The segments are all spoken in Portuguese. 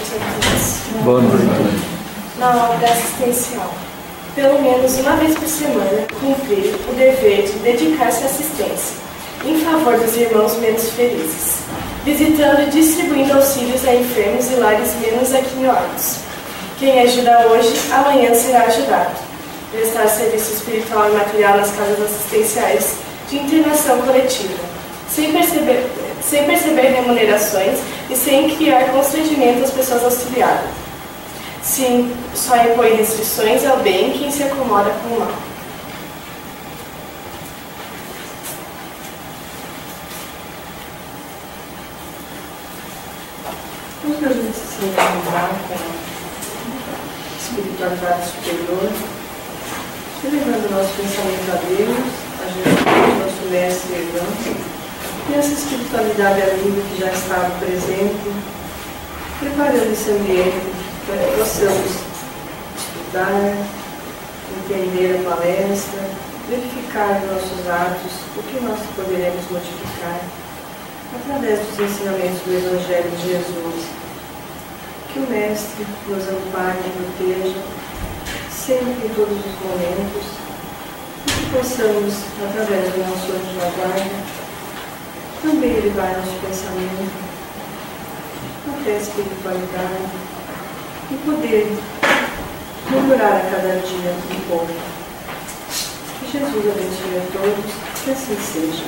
noite a todos. Boa noite. Na obra assistencial, pelo menos uma vez por semana, cumprir o dever de dedicar-se à assistência em favor dos irmãos menos felizes, visitando e distribuindo auxílios a enfermos e lares menos aquinhoados. Quem ajuda hoje, amanhã será ajudado. Prestar serviço espiritual e material nas casas assistenciais de internação coletiva, sem perceber remunerações e sem criar constrangimento às pessoas auxiliadas. Sim, só impõe restrições ao bem quem se acomoda com o mal. Quando a gente se encontrar com a espiritualidade superior, elevando o nosso pensamento a Deus, a Jesus, nosso mestre e irmão, e essa espiritualidade amiga que já estava presente, preparando esse ambiente para que possamos estudar, entender a palestra, verificar em nossos atos o que nós poderemos modificar através dos ensinamentos do Evangelho de Jesus. Que o Mestre nos ampare e proteja sempre em todos os momentos e que possamos, através do nosso anjo da guarda, também elevar nosso pensamento até a espiritualidade e poder melhorar a cada dia um pouco. Que Jesus abençoe a todos, que assim seja.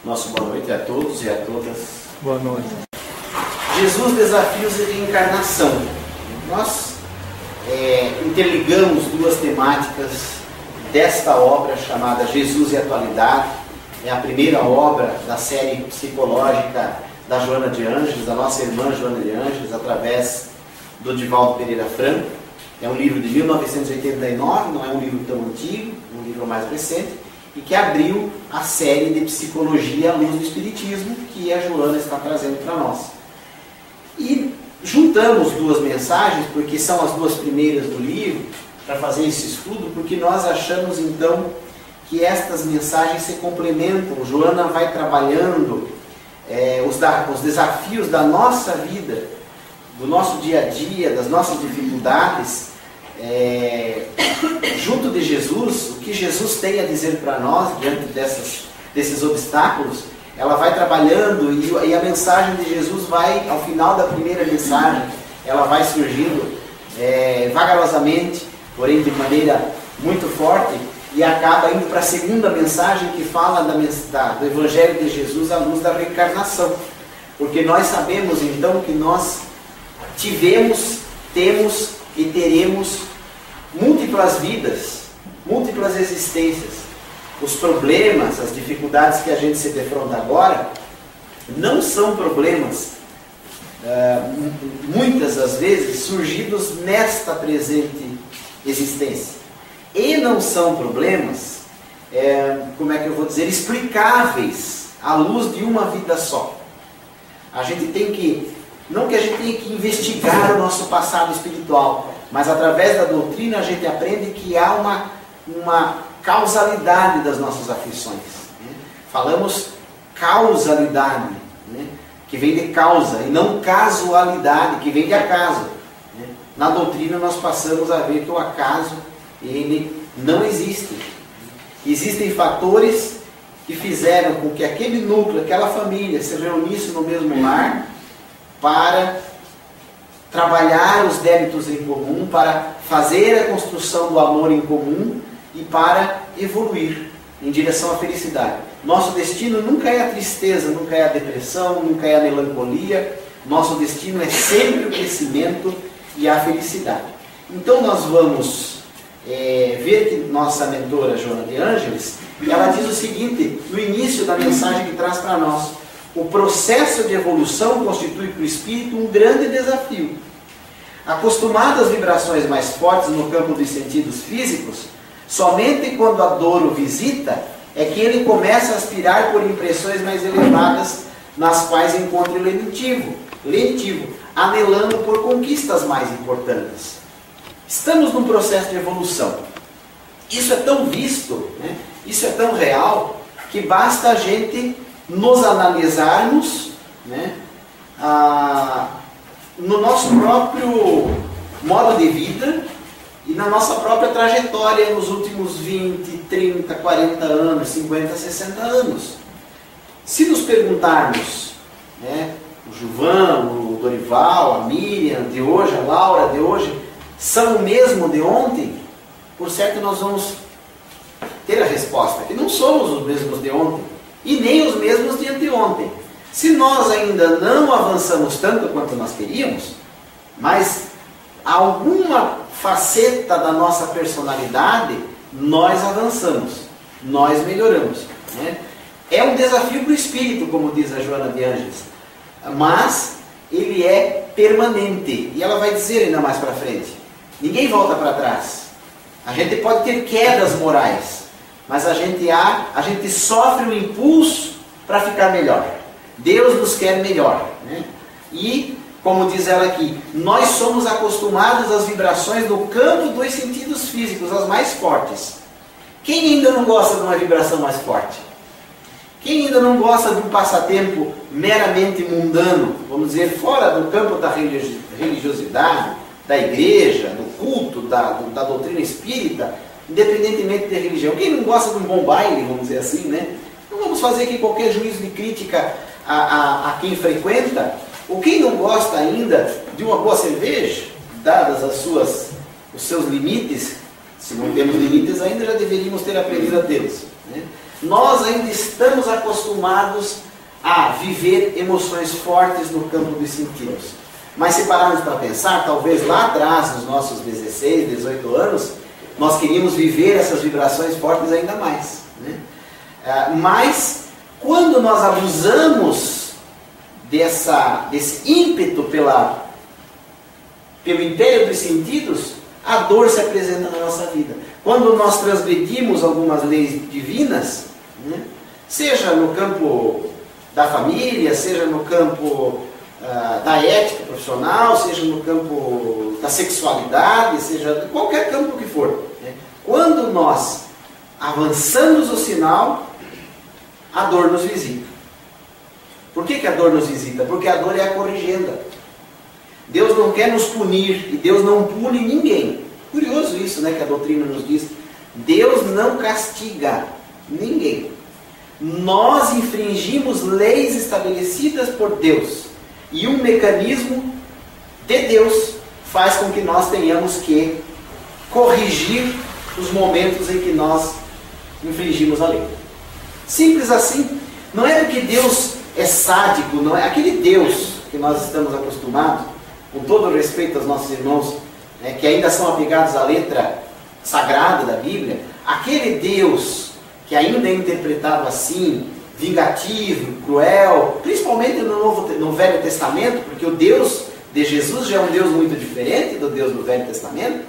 Nosso boa noite a todos e a todas. Boa noite. Jesus, desafios e reencarnação. Nós interligamos duas temáticas desta obra chamada Jesus e Atualidade. É a primeira obra da série psicológica da Joana de Ângeles, da nossa irmã Joana de Ângeles, através do Divaldo Pereira Franco. É um livro de 1989, não é um livro tão antigo, um livro mais recente, e que abriu a série de Psicologia à Luz do Espiritismo, que a Joana está trazendo para nós. E juntamos duas mensagens, porque são as duas primeiras do livro, para fazer esse estudo, porque nós achamos então que estas mensagens se complementam. Joana vai trabalhando os desafios da nossa vida, do nosso dia a dia, das nossas dificuldades, junto de Jesus, o que Jesus tem a dizer para nós diante desses obstáculos. Ela vai trabalhando e a mensagem de Jesus vai, ao final da primeira mensagem, ela vai surgindo vagarosamente, porém de maneira muito forte, e acaba indo para a segunda mensagem, que fala do Evangelho de Jesus à luz da reencarnação. Porque nós sabemos então que nós tivemos, temos e teremos múltiplas vidas, múltiplas existências. Os problemas, as dificuldades que a gente se defronta agora, não são problemas, muitas das vezes, surgidos nesta presente existência. E não são problemas, como é que eu vou dizer, explicáveis à luz de uma vida só. A gente tem que, não que a gente tenha que investigar o nosso passado espiritual, mas através da doutrina a gente aprende que há uma causalidade das nossas aflições. Falamos causalidade, que vem de causa, e não casualidade, que vem de acaso. Na doutrina nós passamos a ver que o acaso, ele não existe. Existem fatores que fizeram com que aquele núcleo, aquela família se reunisse no mesmo lar para trabalhar os débitos em comum, para fazer a construção do amor em comum e para evoluir em direção à felicidade. Nosso destino nunca é a tristeza, nunca é a depressão, nunca é a melancolia. Nosso destino é sempre o crescimento e a felicidade. Então nós vamos ver que nossa mentora Joana de Ângeles, ela diz o seguinte, no início da mensagem que traz para nós: o processo de evolução constitui para o espírito um grande desafio. Acostumado às vibrações mais fortes no campo dos sentidos físicos, somente quando a dor o visita é que ele começa a aspirar por impressões mais elevadas, nas quais encontra o lenitivo, anelando por conquistas mais importantes. Estamos num processo de evolução. Isso é tão visto, né? Isso é tão real, que basta a gente nos analisarmos, né? No nosso próprio modo de vida e na nossa própria trajetória nos últimos 20, 30, 40 anos, 50, 60 anos. Se nos perguntarmos, né, o Gilvan, o Dorival, a Miriam de hoje, a Laura de hoje, são o mesmo de ontem? Por certo nós vamos ter a resposta, que não somos os mesmos de ontem e nem os mesmos de anteontem. Se nós ainda não avançamos tanto quanto nós queríamos, mas alguma faceta da nossa personalidade nós avançamos, nós melhoramos, né? É um desafio para o espírito, como diz a Joana de Ângeles, mas ele é permanente. E ela vai dizer ainda mais para frente, ninguém volta para trás. A gente pode ter quedas morais, mas a gente sofre um impulso para ficar melhor. Deus nos quer melhor, né? E, como diz ela aqui, nós somos acostumados às vibrações do campo dos sentidos físicos, as mais fortes. Quem ainda não gosta de uma vibração mais forte? Quem ainda não gosta de um passatempo meramente mundano, vamos dizer, fora do campo da religiosidade, da igreja, do culto, da doutrina espírita, independentemente da religião? Quem não gosta de um bom baile, vamos dizer assim, né? Não vamos fazer aqui qualquer juízo de crítica a quem frequenta. Ou quem não gosta ainda de uma boa cerveja, dadas os seus limites, se não temos limites ainda, já deveríamos ter aprendido a tê-los, né? Nós ainda estamos acostumados a viver emoções fortes no campo dos sentidos. Mas se pararmos para pensar, talvez lá atrás, nos nossos 16, 18 anos, nós queríamos viver essas vibrações fortes ainda mais, né? Mas, quando nós abusamos desse ímpeto pelo império dos sentidos, a dor se apresenta na nossa vida. Quando nós transgredimos algumas leis divinas, né, seja no campo da família, seja no campo da ética profissional, seja no campo da sexualidade, seja qualquer campo que for, né, quando nós avançamos o sinal, a dor nos visita. Por que a dor nos visita? Porque a dor é a corrigenda. Deus não quer nos punir e Deus não pune ninguém. Curioso isso, né, que a doutrina nos diz. Deus não castiga ninguém. Nós infringimos leis estabelecidas por Deus. E um mecanismo de Deus faz com que nós tenhamos que corrigir os momentos em que nós infringimos a lei. Simples assim. Não é porque Deus é sádico, não é aquele Deus que nós estamos acostumados, com todo o respeito aos nossos irmãos, né, que ainda são apegados à letra sagrada da Bíblia, aquele Deus que ainda é interpretado assim, vingativo, cruel, principalmente no Velho Testamento, porque o Deus de Jesus já é um Deus muito diferente do Deus do Velho Testamento.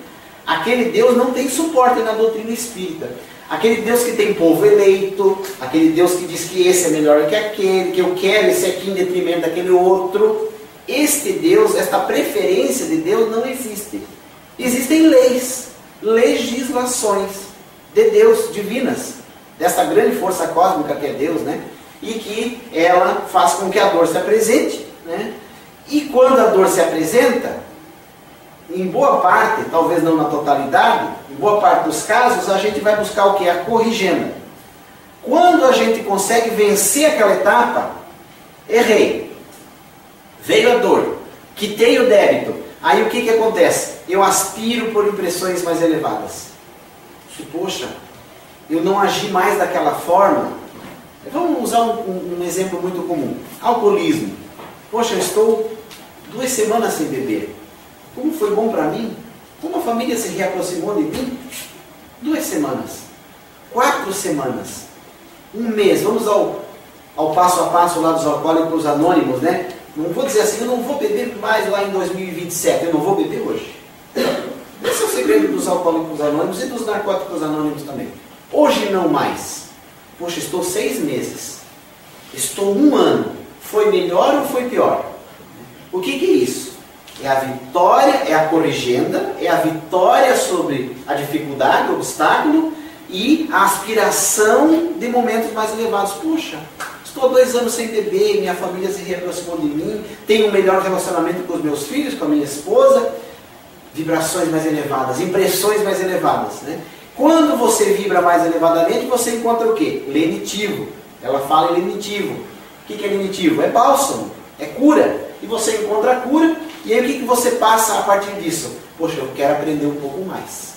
Aquele Deus não tem suporte na doutrina espírita. Aquele Deus que tem povo eleito, aquele Deus que diz que esse é melhor que aquele, que eu quero esse aqui em detrimento daquele outro. Este Deus, esta preferência de Deus não existe. Existem leis, legislações de Deus, divinas, desta grande força cósmica que é Deus, né? E que ela faz com que a dor se apresente, né? E quando a dor se apresenta, em boa parte, talvez não na totalidade, em boa parte dos casos, a gente vai buscar o que? A corrigenda. Quando a gente consegue vencer aquela etapa, errei, veio a dor, quitei o débito, aí o que acontece? Eu aspiro por impressões mais elevadas. Poxa, eu não agi mais daquela forma. Vamos usar um exemplo muito comum. Alcoolismo. Poxa, eu estou 2 semanas sem beber. Como foi bom para mim? Como a família se reaproximou de mim? 2 semanas. 4 semanas. 1 mês. Vamos ao passo a passo lá dos Alcoólicos Anônimos, né? Não vou dizer assim, eu não vou beber mais lá em 2027. Eu não vou beber hoje. Esse é o segredo dos Alcoólicos Anônimos e dos Narcóticos Anônimos também. Hoje não mais. Poxa, estou 6 meses. Estou 1 ano. Foi melhor ou foi pior? O que é isso? É a vitória, é a corrigenda, é a vitória sobre a dificuldade, o obstáculo e a aspiração de momentos mais elevados. Puxa, estou há 2 anos sem beber, minha família se reaproximou de mim, tenho um melhor relacionamento com os meus filhos, com a minha esposa, vibrações mais elevadas, impressões mais elevadas, né? Quando você vibra mais elevadamente, você encontra o quê? Lenitivo. Ela fala em lenitivo. O que é lenitivo? É bálsamo, é cura. E você encontra a cura, e aí o que você passa a partir disso? Poxa, eu quero aprender um pouco mais.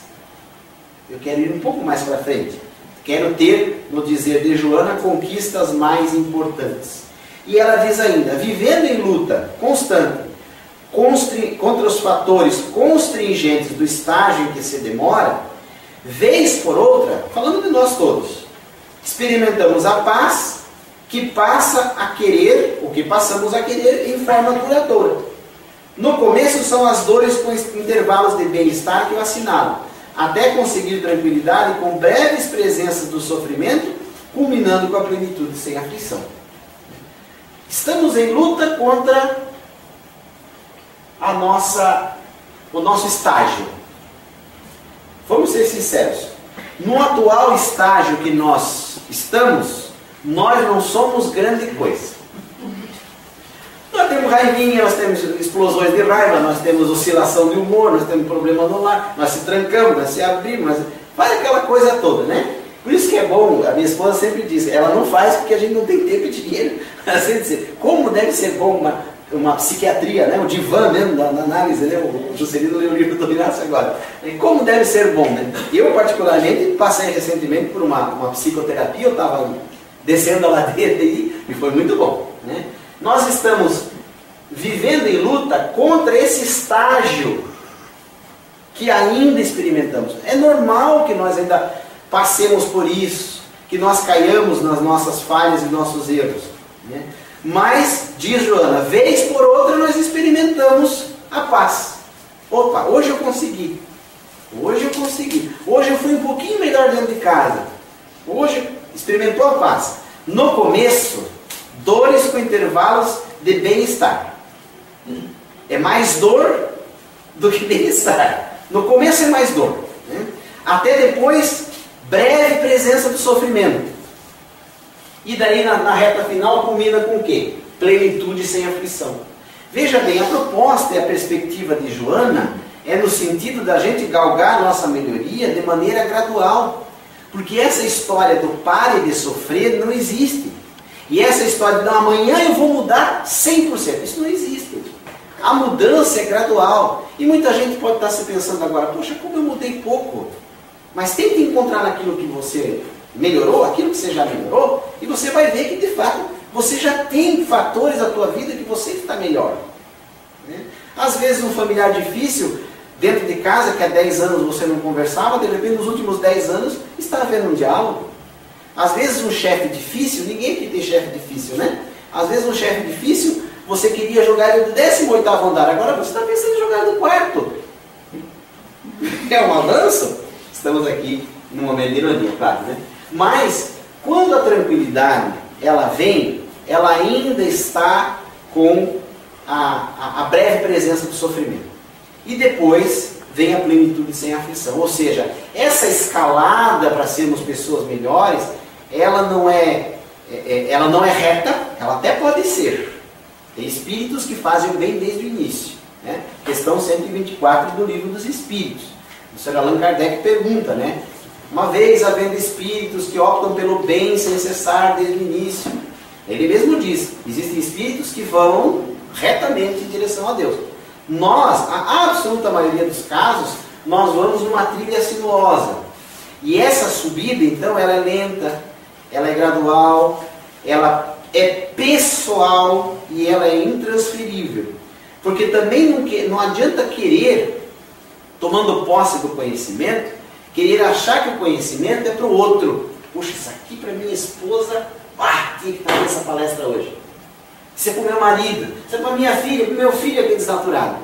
Eu quero ir um pouco mais para frente. Quero ter, no dizer de Joana, conquistas mais importantes. E ela diz ainda, vivendo em luta constante contra os fatores constringentes do estágio em que se demora, vez por outra, falando de nós todos, experimentamos a paz que passa a querer, o que passamos a querer em forma duradoura. No começo são as dores com intervalos de bem-estar que eu assinalo, até conseguir tranquilidade com breves presenças do sofrimento, culminando com a plenitude sem aflição. Estamos em luta contra o nosso estágio. Vamos ser sinceros. No atual estágio que nós estamos, nós não somos grande coisa. Nós temos raivinha, nós temos explosões de raiva, nós temos oscilação de humor, nós temos problema no lar, nós se trancamos, nós se abrimos, faz aquela coisa toda, né? Por isso que é bom, a minha esposa sempre diz, ela não faz porque a gente não tem tempo e dinheiro. Assim dizer, como deve ser bom uma psiquiatria, né? O divã mesmo, na análise, né? O Juscelino leu o livro do Inácio agora. E como deve ser bom, né? Eu, particularmente, passei recentemente por uma psicoterapia, eu estava descendo a ladeira e foi muito bom, né? Nós estamos vivendo em luta contra esse estágio que ainda experimentamos. É normal que nós ainda passemos por isso, que nós caiamos nas nossas falhas e nossos erros, né? Mas, diz Joana, vez por outra nós experimentamos a paz. Opa, hoje eu consegui. Hoje eu consegui. Hoje eu fui um pouquinho melhor dentro de casa. Hoje experimentou a paz. No começo, dores com intervalos de bem-estar. É mais dor do que bem-estar. No começo é mais dor, né? Até depois, breve presença do sofrimento. E daí na reta final culmina com o quê? Plenitude sem aflição. Veja bem, a proposta e a perspectiva de Joana é no sentido da gente galgar a nossa melhoria de maneira gradual. Porque essa história do pare de sofrer não existe. E essa história de não, amanhã eu vou mudar 100%, isso não existe. A mudança é gradual. E muita gente pode estar se pensando agora, poxa, como eu mudei pouco. Mas tente encontrar naquilo que você melhorou, aquilo que você já melhorou, e você vai ver que de fato você já tem fatores da tua vida que você está melhor, né? Às vezes um familiar difícil dentro de casa, que há 10 anos você não conversava, de repente nos últimos 10 anos está havendo um diálogo. Às vezes um chefe difícil, ninguém aqui tem chefe difícil, né? Às vezes um chefe difícil, você queria jogar ele do 18º andar, agora você está pensando em jogar do 4º. É um avanço? Estamos aqui num momento de ironia, claro, né? Mas, quando a tranquilidade ela vem, ela ainda está com a breve presença do sofrimento. E depois vem a plenitude sem aflição. Ou seja, essa escalada para sermos pessoas melhores, ela não é reta, ela até pode ser. Tem espíritos que fazem o bem desde o início, né? Questão 124 do Livro dos Espíritos. O Sr. Allan Kardec pergunta, né? Uma vez havendo espíritos que optam pelo bem sem cessar desde o início. Ele mesmo diz, existem espíritos que vão retamente em direção a Deus. Nós, a absoluta maioria dos casos, nós vamos numa trilha sinuosa. E essa subida, então, ela é lenta, ela é gradual, ela é pessoal e ela é intransferível. Porque também não adianta querer, tomando posse do conhecimento, querer achar que o conhecimento é para o outro. Puxa, isso aqui para minha esposa, tinha que estar nessa palestra hoje. Isso é para o meu marido, isso é para minha filha, para o meu filho que é desnaturado.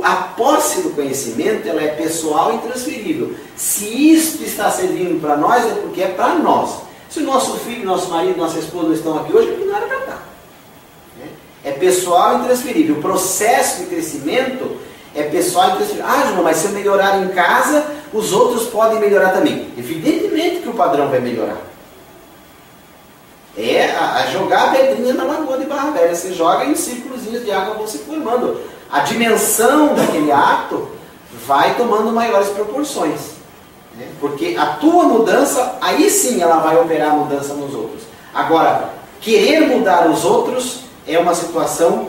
A posse do conhecimento, ela é pessoal e intransferível. Se isto está servindo para nós, é porque é para nós. Se o nosso filho, nosso marido, nossa esposa não estão aqui hoje, é porque não era para estar. é pessoal e intransferível. O processo de crescimento é pessoal e intransferível. Ah, João, mas se eu melhorar em casa, os outros podem melhorar também. Evidentemente que o padrão vai melhorar. É a jogar a pedrinha na lagoa de Barra Velha. Você joga e os círculos de água vão se formando. A dimensão daquele ato vai tomando maiores proporções. Né? Porque a tua mudança, aí sim ela vai operar a mudança nos outros. Agora, querer mudar os outros é uma situação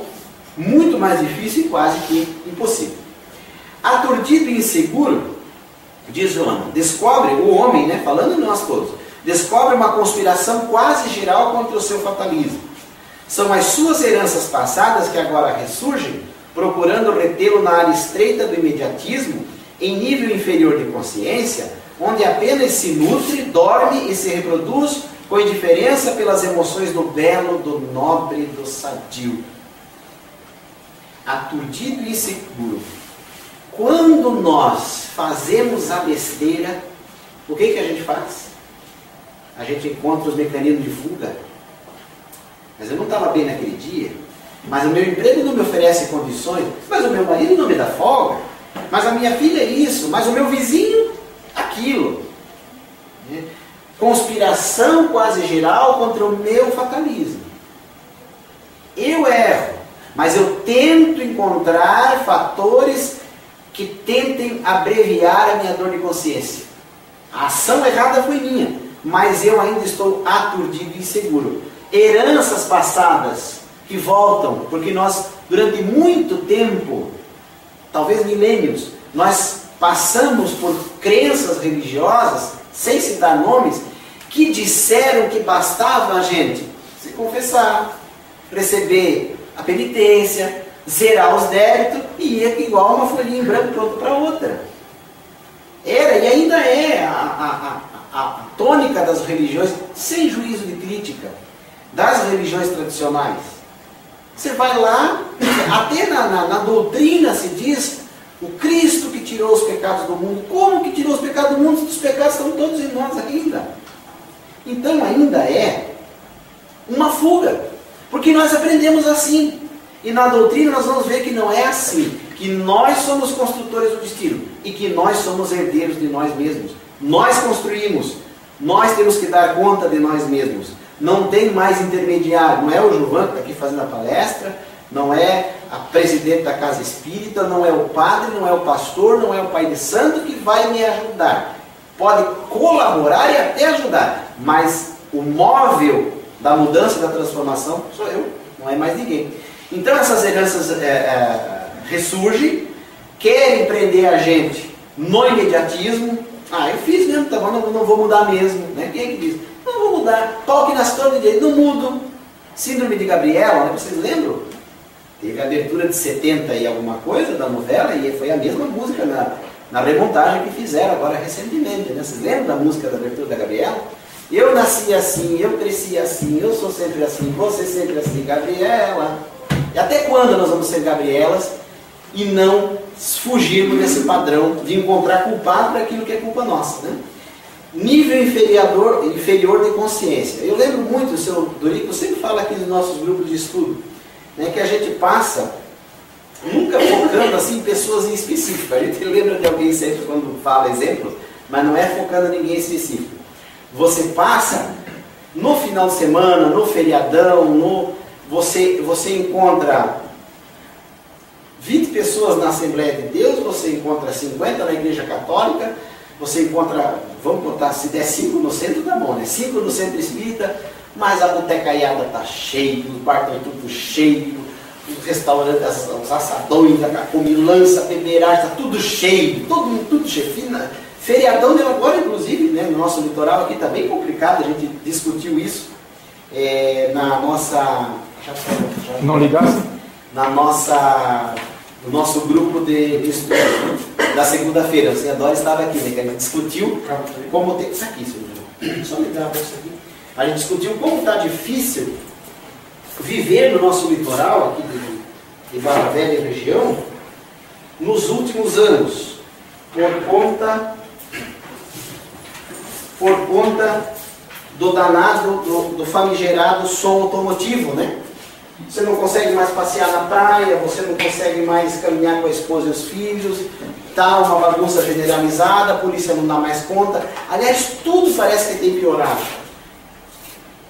muito mais difícil e quase que impossível. Aturdido e inseguro, diz Joana, descobre o homem, né, falando nós todos, descobre uma conspiração quase geral contra o seu fatalismo. São as suas heranças passadas que agora ressurgem, procurando retê-lo na área estreita do imediatismo, em nível inferior de consciência, onde apenas se nutre, dorme e se reproduz com indiferença pelas emoções do belo, do nobre, do sadio. Aturdido e inseguro. Quando nós fazemos a besteira, o que a gente faz? A gente encontra os mecanismos de fuga. Mas eu não estava bem naquele dia, mas o meu emprego não me oferece condições, mas o meu marido não me dá folga, mas a minha filha é isso, mas o meu vizinho, aquilo. Conspiração quase geral contra o meu fatalismo. Eu erro, mas eu tento encontrar fatores que tentem abreviar a minha dor de consciência. A ação errada foi minha, mas eu ainda estou aturdido e inseguro. Heranças passadas que voltam, porque nós, durante muito tempo, talvez milênios, nós passamos por crenças religiosas, sem citar nomes, que disseram que bastava a gente se confessar, receber a penitência, zerar os débitos e ia igual uma folhinha em branco pronto para outra. Era e ainda é a tônica das religiões, sem juízo de crítica, das religiões tradicionais. Você vai lá, até na doutrina se diz o Cristo que tirou os pecados do mundo. Como que tirou os pecados do mundo? Os pecados estão todos em nós ainda. Então ainda é uma fuga, porque nós aprendemos assim. E na doutrina nós vamos ver que não é assim, que nós somos construtores do destino e que nós somos herdeiros de nós mesmos. Nós construímos, nós temos que dar conta de nós mesmos. Não tem mais intermediário, não é o Gilvan que está aqui fazendo a palestra, não é a presidente da casa espírita, não é o padre, não é o pastor, não é o pai de santo que vai me ajudar. Pode colaborar e até ajudar, mas o móvel da mudança e da transformação sou eu, não é mais ninguém. Então essas heranças ressurgem, querem prender a gente no imediatismo. Ah, eu fiz mesmo, tá bom, não vou mudar mesmo. Né? Quem é que diz? Não vou mudar. Toque nas torres dele, não mudo. Síndrome de Gabriela, né? Vocês lembram? Teve a abertura de 70 e alguma coisa da novela e foi a mesma música na remontagem que fizeram agora recentemente. Né? Vocês lembram da música da abertura da Gabriela? Eu nasci assim, eu cresci assim, eu sou sempre assim, você sempre assim, Gabriela. E até quando nós vamos ser Gabrielas e não fugirmos desse padrão de encontrar culpado para aquilo que é culpa nossa, né? Nível inferior de consciência. Eu lembro muito, o seu Dorico sempre fala aqui nos nossos grupos de estudo, né, que a gente passa, nunca focando assim em pessoas em específico. A gente lembra de alguém sempre quando fala exemplos, mas não é focando em ninguém específico. Você passa no final de semana, no feriadão, você encontra 20 pessoas na Assembleia de Deus, você encontra 50 na Igreja Católica, você encontra, vamos contar, se der 5 no centro, tá bom, né? 5 no centro espírita, mas a botecaiada tá cheia, os bar estão tudo cheio, os restaurantes, os assadões, a comilança, a beberagem, tá tudo cheio, tudo cheio. Feriadão de agora, inclusive, né, no nosso litoral aqui está bem complicado, a gente discutiu isso na nossa... Não ligasse? No nosso grupo de estudo da segunda-feira. O senhor Dória estava aqui, né, que a gente discutiu como tem... Isso aqui, senhor. Só ligar para isso aqui. A gente discutiu como está difícil viver no nosso litoral aqui de Barra Velha e região nos últimos anos, por conta do danado, do famigerado som automotivo, né? Você não consegue mais passear na praia, você não consegue mais caminhar com a esposa e os filhos, tá uma bagunça generalizada, a polícia não dá mais conta. Aliás, tudo parece que tem piorado.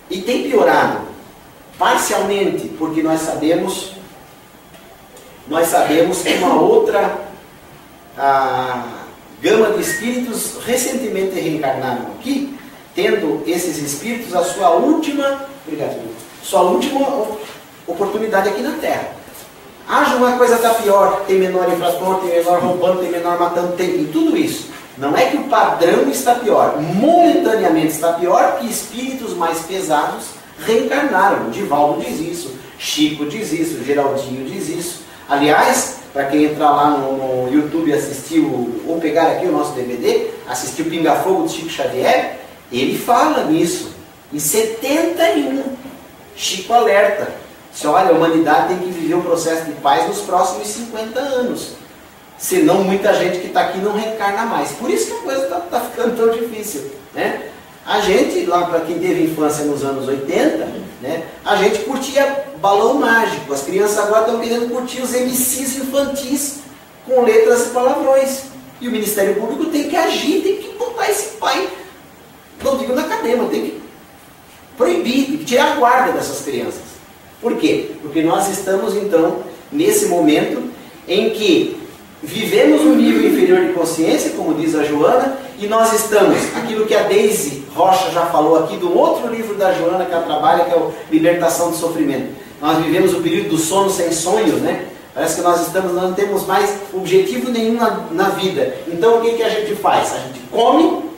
E tem piorado parcialmente, porque nós sabemos que uma outra gama de espíritos recentemente reencarnaram aqui, tendo esses espíritos a sua última oportunidade aqui na Terra. Haja uma coisa está pior, tem menor infrator, tem menor roubando, tem menor matando, tem tudo isso. Não é que o padrão está pior, momentaneamente está pior, que espíritos mais pesados reencarnaram. O Divaldo diz isso, Chico diz isso, o Geraldinho diz isso. Aliás, para quem entrar lá no YouTube e assistir, ou pegar aqui o nosso DVD, assistir o Pinga Fogo de Chico Xavier, ele fala nisso. Em 71, Chico alerta. Se olha, a humanidade tem que viver um processo de paz nos próximos 50 anos. Senão muita gente que está aqui não reencarna mais. Por isso que a coisa está ficando tão difícil, né? A gente, lá para quem teve infância nos anos 80, né, a gente curtia balão mágico. As crianças agora estão querendo curtir os MCs infantis com letras e palavrões. E o Ministério Público tem que agir, tem que botar esse pai, não digo na cadeia, mas tem que proibir, tem que tirar a guarda dessas crianças. Por quê? Porque nós estamos, então, nesse momento em que vivemos um nível inferior de consciência, como diz a Joana, e nós estamos, aquilo que a Deise Rocha já falou aqui, do outro livro da Joana que ela trabalha, que é o Libertação do Sofrimento. Nós vivemos o período do sono sem sonhos, né? Parece que nós não temos mais objetivo nenhum na vida. Então o que a gente faz? A gente come,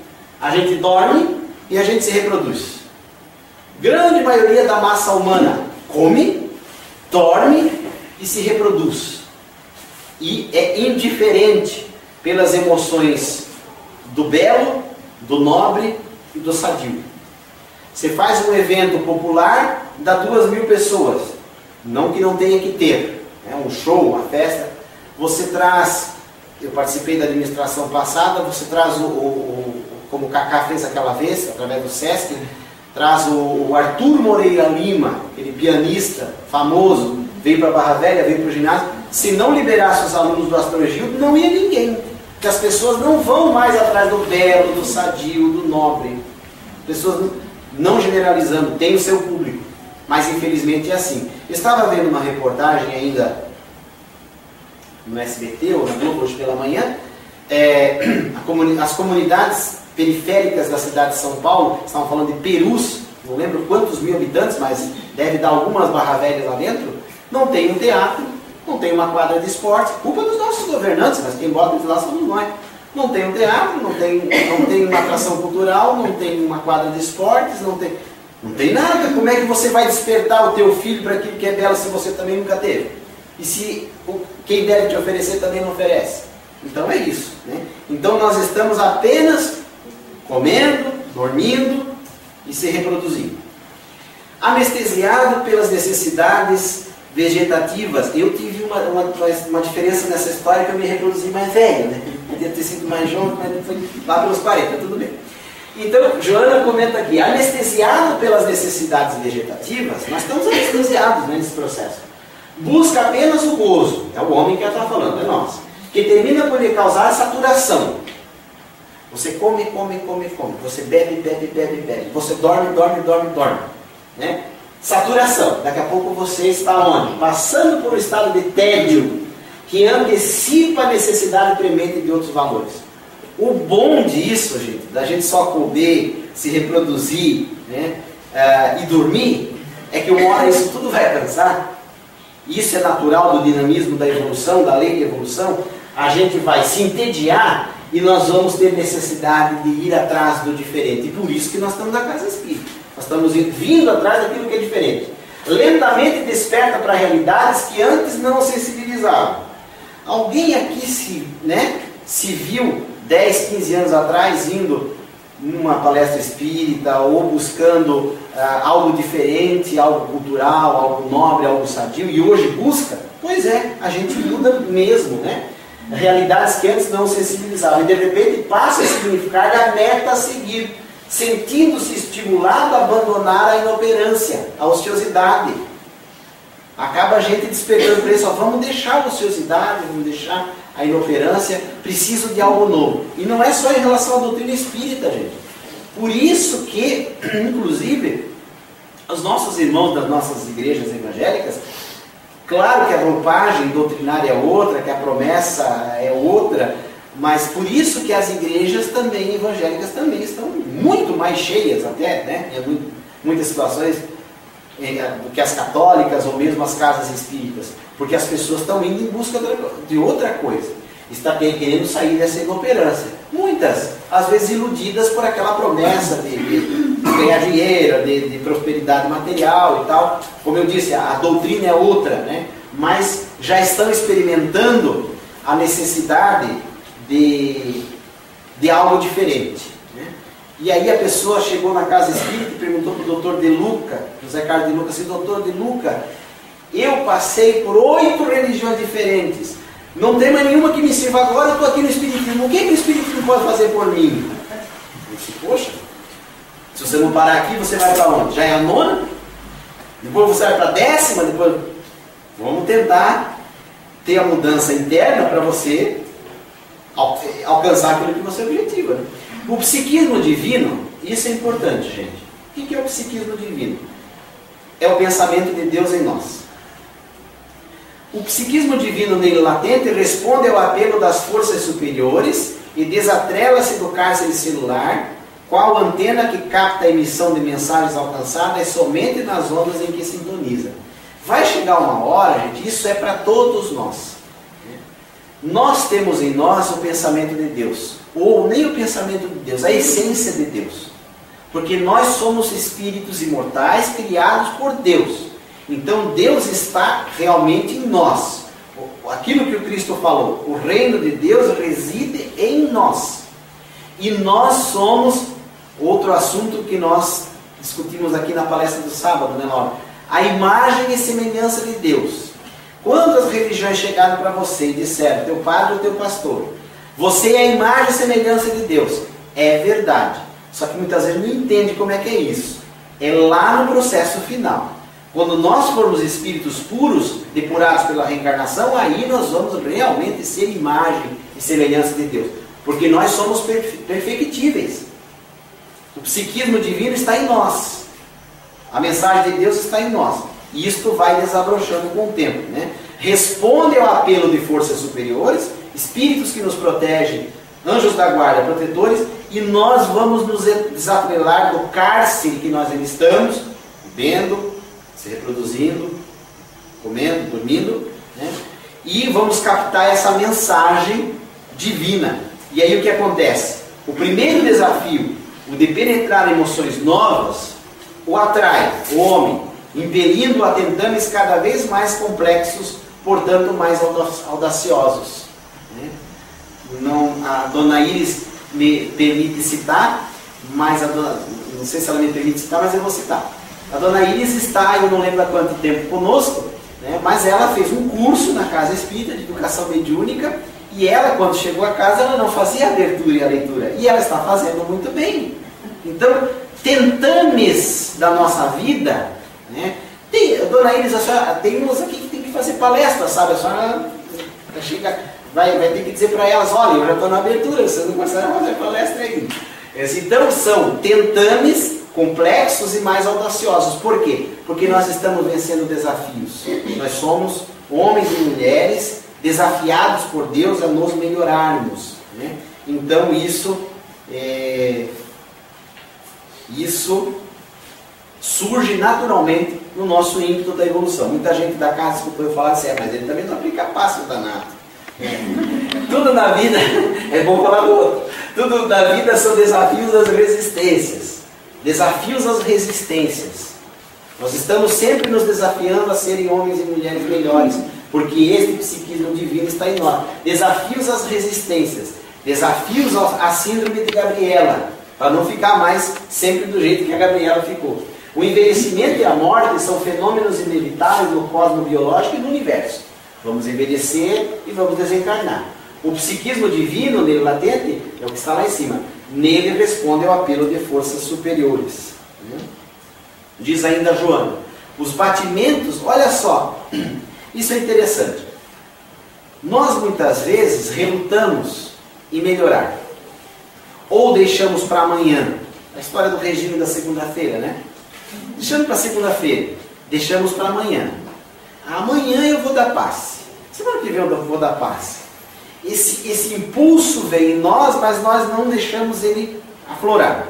a gente dorme e a gente se reproduz. Grande maioria da massa humana come, dorme e se reproduz. E é indiferente pelas emoções do belo, do nobre e do sadio. Você faz um evento popular, dá 2.000 pessoas. Não que não tenha que ter, né? Um show, uma festa. Você traz, eu participei da administração passada, você traz como o Cacá fez aquela vez, através do Sesc, traz o Arthur Moreira Lima, aquele pianista famoso, veio para Barra Velha, veio para o ginásio. Se não liberasse os alunos do Astor Gildo, não ia ninguém. Porque as pessoas não vão mais atrás do belo, do sadio, do nobre. Pessoas, não generalizando, tem o seu público. Mas infelizmente é assim. Eu estava vendo uma reportagem ainda no SBT ou na Globo hoje pela manhã. As comunidades periféricas da cidade de São Paulo, estavam falando de Perus, não lembro quantos mil habitantes, mas deve dar algumas Barra Velhas lá dentro, não tem um teatro, não tem uma quadra de esporte, culpa dos nossos governantes, mas quem bota de lá somos nós. Não tem um teatro, não tem uma atração cultural, não tem uma quadra de esportes, não tem nada. Como é que você vai despertar o teu filho para aquilo que é belo se você também nunca teve? E se quem deve te oferecer também não oferece? Então é isso, né? Então nós estamos apenas comendo, dormindo e se reproduzindo. Anestesiado pelas necessidades vegetativas. Eu tive uma diferença nessa história, que eu me reproduzi mais velho, né? Podia ter sido mais jovem, mas foi lá pelos 40, tudo bem. Então, Joana comenta aqui, anestesiado pelas necessidades vegetativas, nós estamos anestesiados, né, nesse processo. Busca apenas o gozo, é o homem que ela está falando, é nós, que termina por lhe causar saturação. Você come, come, come, come. Você bebe, bebe, bebe, bebe. Você dorme, dorme, dorme, dorme. Né? Saturação. Daqui a pouco você está onde? Passando por um estado de tédio que antecipa a necessidade premente de outros valores. O bom disso, gente, da gente só comer, se reproduzir, né, e dormir, é que uma hora isso tudo vai cansar. Isso é natural do dinamismo da evolução, da lei de evolução. A gente vai se entediar e nós vamos ter necessidade de ir atrás do diferente. E por isso que nós estamos na casa espírita. Nós estamos vindo atrás daquilo que é diferente. Lentamente desperta para realidades que antes não sensibilizavam. Alguém aqui se viu 10, 15 anos atrás indo numa palestra espírita ou buscando algo diferente, algo cultural, algo nobre, algo sadio, e hoje busca? Pois é, a gente muda mesmo, né? Realidades que antes não sensibilizavam, e de repente passa a significar a meta a seguir, sentindo-se estimulado a abandonar a inoperância, a ociosidade. Acaba a gente despertando para isso, vamos deixar a ociosidade, vamos deixar a inoperância, preciso de algo novo. E não é só em relação à doutrina espírita, gente. Por isso que, inclusive, os nossos irmãos das nossas igrejas evangélicas, claro que a roupagem doutrinária é outra, que a promessa é outra, mas por isso que as igrejas também evangélicas também estão muito mais cheias até, né? Em muitas situações, do que as católicas ou mesmo as casas espíritas, porque as pessoas estão indo em busca de outra coisa, está querendo sair dessa inoperância. Muitas, às vezes iludidas por aquela promessa de ganhar dinheiro, de prosperidade material e tal. Como eu disse, a doutrina é outra, né? Mas já estão experimentando a necessidade de algo diferente. E aí a pessoa chegou na casa espírita e perguntou para o doutor De Luca, José Carlos De Luca, assim, doutor De Luca, eu passei por 8 religiões diferentes, não tem mais nenhuma que me sirva agora, eu estou aqui no espiritismo, o que o espiritismo pode fazer por mim? Eu disse, poxa, se você não parar aqui, você vai para onde? Já é a 9ª? Depois você vai para a 10ª? Depois... Vamos tentar ter a mudança interna para você alcançar aquilo que você objetiva, né? O psiquismo divino, isso é importante, gente. O que é o psiquismo divino? É o pensamento de Deus em nós. O psiquismo divino nele latente responde ao apelo das forças superiores e desatrela-se do cárcere celular, qual antena que capta a emissão de mensagens alcançadas somente nas ondas em que sintoniza. Vai chegar uma hora, gente, isso é para todos nós. Nós temos em nós o pensamento de Deus, ou nem o pensamento de Deus, a essência de Deus. Porque nós somos espíritos imortais criados por Deus. Então Deus está realmente em nós. Aquilo que o Cristo falou, o reino de Deus reside em nós. E nós somos, outro assunto que nós discutimos aqui na palestra do sábado, né, Laura? A imagem e semelhança de Deus. Quando as religiões chegaram para você e disseram, teu padre ou teu pastor, você é a imagem e semelhança de Deus. É verdade. Só que muitas vezes não entende como é que é isso. É lá no processo final. Quando nós formos espíritos puros, depurados pela reencarnação, aí nós vamos realmente ser imagem e semelhança de Deus. Porque nós somos perfectíveis. O psiquismo divino está em nós. A mensagem de Deus está em nós. E isto vai desabrochando com o tempo, né? Responde ao apelo de forças superiores, espíritos que nos protegem, anjos da guarda, protetores, e nós vamos nos desatrelar do cárcere que nós ainda estamos, vivendo, se reproduzindo, comendo, dormindo, né? E vamos captar essa mensagem divina. E aí o que acontece? O primeiro desafio, o de penetrar emoções novas, o atrai, o homem, impelindo a tentames cada vez mais complexos, portanto mais audaciosos. Né? A dona Iris me permite citar, mas não sei se ela me permite citar, mas eu vou citar. A dona Iris está, eu não lembro há quanto tempo, conosco, né? Mas ela fez um curso na Casa Espírita de Educação Mediúnica, e ela, quando chegou a casa, ela não fazia a abertura e a leitura, e ela está fazendo muito bem. Então, tentames da nossa vida, né? Dona Iris, a senhora, tem umas aqui que tem que fazer palestra, sabe? A senhora chega, vai ter que dizer para elas, olha, eu já estou na abertura, vocês não começaram a fazer palestra ainda. Então são tentames complexos e mais audaciosos. Por quê? Porque nós estamos vencendo desafios. Nós somos homens e mulheres desafiados por Deus a nos melhorarmos, né? Então isso surge naturalmente no nosso ímpeto da evolução. Muita gente da casa escutou eu falar assim, mas ele também não aplica passo danado. Tudo na vida, é bom falar do outro, tudo na vida são desafios às resistências. Desafios às resistências. Nós estamos sempre nos desafiando a serem homens e mulheres melhores, porque este psiquismo divino está em nós. Desafios às resistências. Desafios à síndrome de Gabriela, para não ficar mais sempre do jeito que a Gabriela ficou. O envelhecimento e a morte são fenômenos inevitáveis no cosmos biológico e no universo. Vamos envelhecer e vamos desencarnar. O psiquismo divino, nele latente, é o que está lá em cima. Nele responde ao apelo de forças superiores. Diz ainda Joana, Os batimentos, olha só, isso é interessante. Nós muitas vezes relutamos em melhorar. Ou deixamos para amanhã. A história do regime da segunda-feira, né? Deixamos para segunda-feira. Deixamos para amanhã. Amanhã eu vou dar passe. Semana que vem eu vou dar passe. Esse impulso vem em nós, mas nós não deixamos ele aflorar.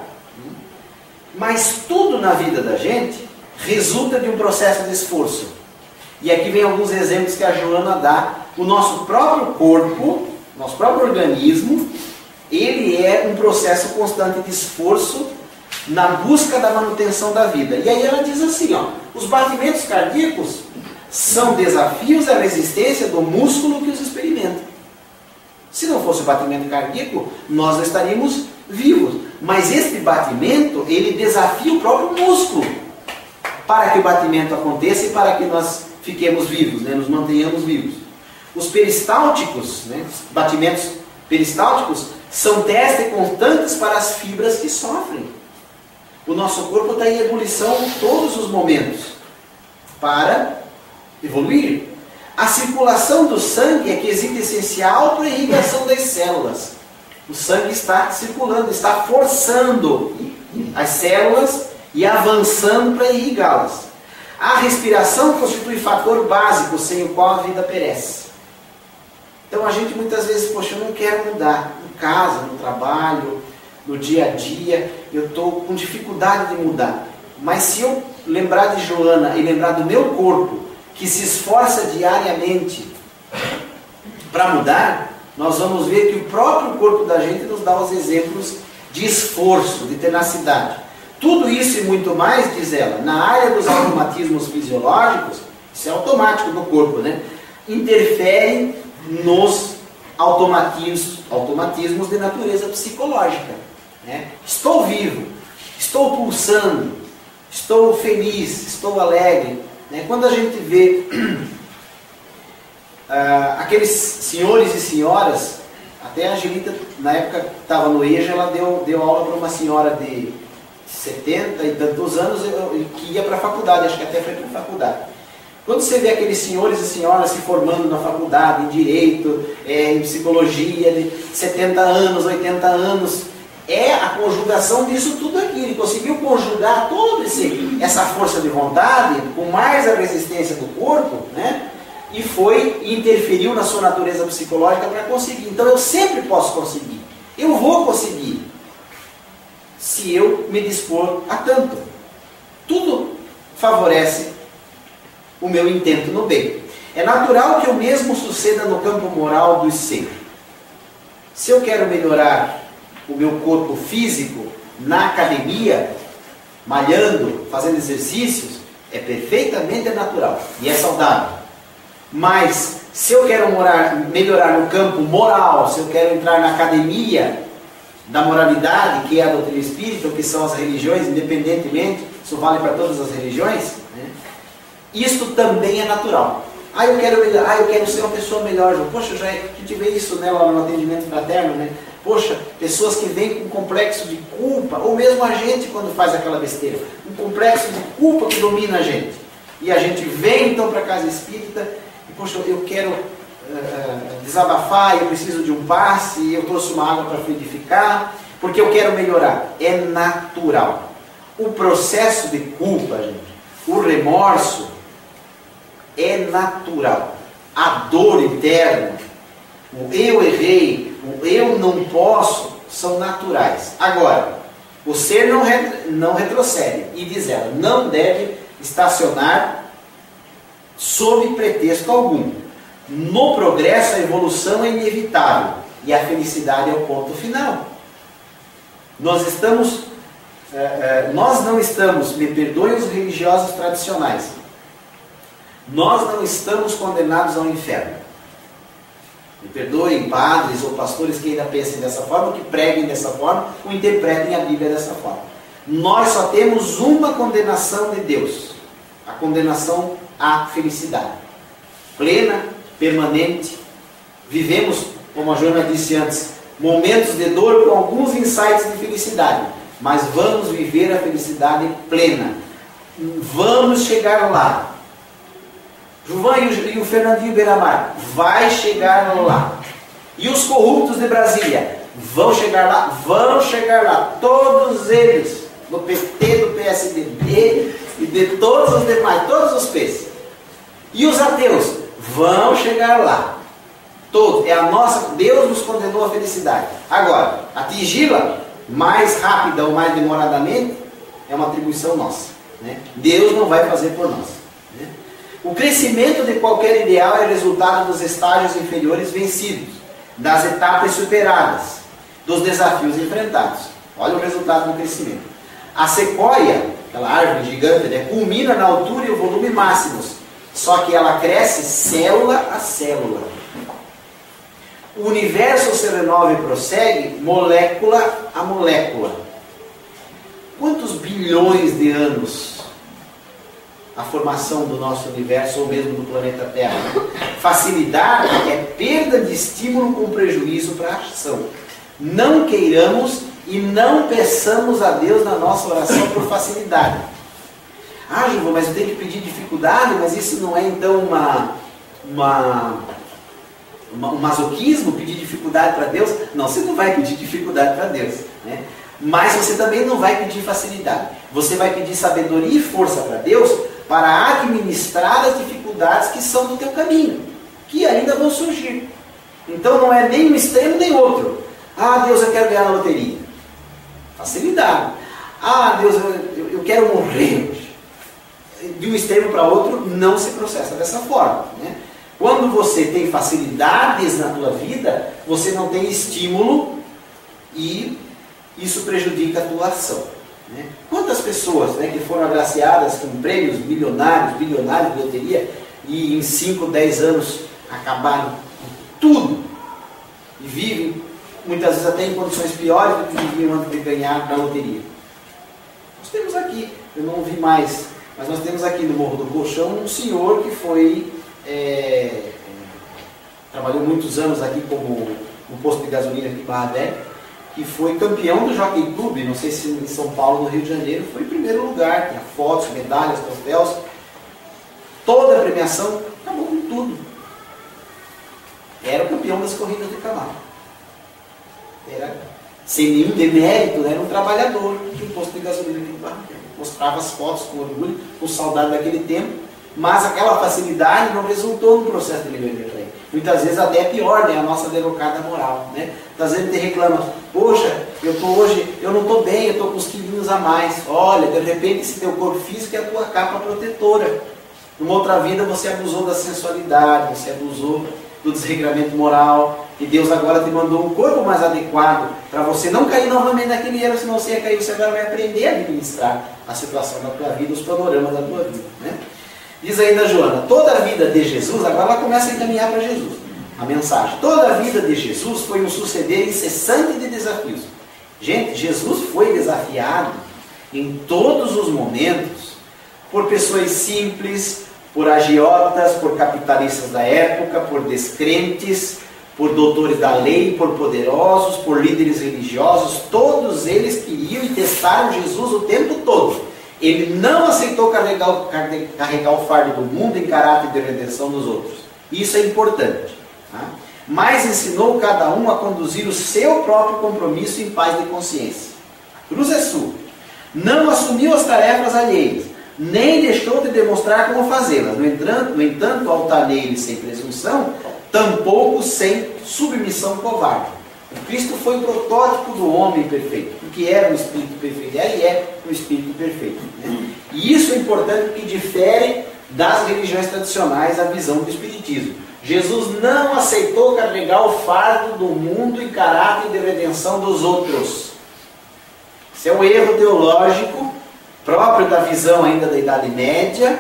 Mas tudo na vida da gente resulta de um processo de esforço. E aqui vem alguns exemplos que a Joana dá. O nosso próprio corpo, nosso próprio organismo, ele é um processo constante de esforço na busca da manutenção da vida. E aí ela diz assim, ó, os batimentos cardíacos são desafios à resistência do músculo que os experimenta. Se não fosse o batimento cardíaco, nós não estaríamos vivos. Mas este batimento, ele desafia o próprio músculo para que o batimento aconteça e para que nós fiquemos vivos, né, nos mantenhamos vivos. Os peristálticos, né, os batimentos peristálticos, são testes constantes para as fibras que sofrem. O nosso corpo está em ebulição em todos os momentos para evoluir. A circulação do sangue é quesito essencial para a irrigação das células. O sangue está circulando, está forçando as células e avançando para irrigá-las. A respiração constitui fator básico sem o qual a vida perece. Então a gente muitas vezes, poxa, eu não quero mudar. Em casa, no trabalho, no dia a dia, eu estou com dificuldade de mudar. Mas se eu lembrar de Joana e lembrar do meu corpo, que se esforça diariamente para mudar, nós vamos ver que o próprio corpo da gente nos dá os exemplos de esforço, de tenacidade. Tudo isso e muito mais, diz ela, na área dos automatismos fisiológicos, isso é automático do corpo, né? Interferem nos automatismos de natureza psicológica. Né? Estou vivo, estou pulsando, estou feliz, estou alegre. Né? Quando a gente vê aqueles senhores e senhoras, até a Angelita, na época que estava no EJA, ela deu aula para uma senhora de 70 e tantos anos que ia para a faculdade, acho que até foi para a faculdade. Quando você vê aqueles senhores e senhoras se formando na faculdade, em direito, em psicologia, de 70 anos, 80 anos, é a conjugação disso tudo aqui. Ele conseguiu conjugar toda essa força de vontade, com mais a resistência do corpo, né? E interferiu na sua natureza psicológica para conseguir. Então eu sempre posso conseguir. Eu vou conseguir, se eu me dispor a tanto. Tudo favorece o meu intento no bem. É natural que o mesmo suceda no campo moral do ser. Se eu quero melhorar o meu corpo físico na academia, malhando, fazendo exercícios, é perfeitamente natural e é saudável. Mas se eu quero melhorar no campo moral, se eu quero entrar na academia da moralidade, que é a doutrina espírita, que são as religiões, independentemente, isso vale para todas as religiões, né? Isto também é natural. Eu quero ser uma pessoa melhor. Poxa, a gente vê isso, né, lá no atendimento fraterno, né? Poxa, pessoas que vêm com um complexo de culpa, ou mesmo a gente quando faz aquela besteira, um complexo de culpa que domina a gente. E a gente vem então para a casa espírita e, poxa, eu quero desabafar, eu preciso de um passe, eu trouxe uma água para fluidificar, porque eu quero melhorar. É natural. O processo de culpa, gente, o remorso, é natural. A dor interna, o eu errei, o eu não posso, são naturais. Agora, o ser não retrocede. E diz ela, não deve estacionar sob pretexto algum. No progresso, a evolução é inevitável. E a felicidade é o ponto final. Nós não estamos, me perdoem os religiosos tradicionais, nós não estamos condenados ao inferno. Me perdoem padres ou pastores que ainda pensem dessa forma, que preguem dessa forma, ou interpretem a Bíblia dessa forma. Nós só temos uma condenação de Deus, a condenação à felicidade. Plena, permanente. Vivemos, como a Joana disse antes, momentos de dor com alguns insights de felicidade, mas vamos viver a felicidade plena. Vamos chegar lá. Juvan e o Fernandinho Beiramar, vai chegar lá. E os corruptos de Brasília, vão chegar lá? Vão chegar lá. Todos eles, do PT, do PSDB e de todos os demais, todos os P's. E os ateus, vão chegar lá. Todos. É a nossa, Deus nos condenou à felicidade. Agora, atingi-la mais rápida ou mais demoradamente, é uma atribuição nossa. Né? Deus não vai fazer por nós. Né? O crescimento de qualquer ideal é resultado dos estágios inferiores vencidos, das etapas superadas, dos desafios enfrentados. Olha o resultado do crescimento. A sequoia, aquela árvore gigante, né, culmina na altura e o volume máximos, só que ela cresce célula a célula. O universo se renova e prossegue molécula a molécula. Quantos bilhões de anos a formação do nosso universo ou mesmo do planeta Terra? Facilidade é perda de estímulo com prejuízo para a ação. Não queiramos e não peçamos a Deus na nossa oração por facilidade. Ah, Juva, mas eu tenho que pedir dificuldade, mas isso não é então um masoquismo, pedir dificuldade para Deus? Não, você não vai pedir dificuldade para Deus, né? Mas você também não vai pedir facilidade. Você vai pedir sabedoria e força para Deus para administrar as dificuldades que são do teu caminho, que ainda vão surgir. Então não é nem um extremo nem outro. Ah, Deus, eu quero ganhar na loteria. Facilidade. Ah, Deus, eu quero morrer hoje. De um extremo para outro não se processa dessa forma, né? Quando você tem facilidades na tua vida, você não tem estímulo e isso prejudica a tua ação. Né? Quantas pessoas, né, que foram agraciadas com prêmios bilionários de loteria e em 5, 10 anos acabaram com tudo e vivem muitas vezes até em condições piores do que viviam antes de ganhar na loteria? Nós temos aqui, eu não vi mais, mas nós temos aqui no Morro do Colchão um senhor que foi trabalhou muitos anos aqui como no posto de gasolina aqui em Barra Velha, que foi campeão do Jockey Club, não sei se em São Paulo, no Rio de Janeiro, foi em primeiro lugar, tinha fotos, medalhas, troféus, toda a premiação, acabou com tudo. Era o campeão das corridas de cavalo. Era sem nenhum demérito, né? Era um trabalhador de um posto de gasolina aqui em Barra Velha. Mostrava as fotos com orgulho, com saudade daquele tempo, mas aquela facilidade não resultou no processo de livre-arbítrio. Muitas vezes até é pior, né? A nossa derrocada moral, né? Muitas vezes te reclama, poxa, eu não estou bem, eu estou com uns quilinhos a mais. Olha, de repente esse teu corpo físico é a tua capa protetora. Numa outra vida você abusou da sensualidade, você abusou do desregramento moral, e Deus agora te mandou um corpo mais adequado para você não cair novamente naquele erro, senão você ia cair, você agora vai aprender a administrar a situação da tua vida, os panoramas da tua vida, né? Diz ainda Joana, toda a vida de Jesus, agora ela começa a encaminhar para Jesus, a mensagem. Toda a vida de Jesus foi um suceder incessante de desafios. Gente, Jesus foi desafiado em todos os momentos por pessoas simples, por agiotas, por capitalistas da época, por descrentes, por doutores da lei, por poderosos, por líderes religiosos. Todos eles queriam e testaram Jesus o tempo todo. Ele não aceitou carregar o fardo do mundo em caráter de redenção dos outros. Isso é importante. Tá? Mas ensinou cada um a conduzir o seu próprio compromisso em paz de consciência. A cruz é sua. Não assumiu as tarefas alheias, nem deixou de demonstrar como fazê-las. No entanto, altaneiro e sem presunção, tampouco sem submissão covarde. O Cristo foi o protótipo do homem perfeito, porque era um espírito perfeito, ele é um espírito perfeito. Né? E isso é importante porque difere das religiões tradicionais a visão do espiritismo. Jesus não aceitou carregar o fardo do mundo em caráter de redenção dos outros. Isso é um erro teológico próprio da visão ainda da Idade Média,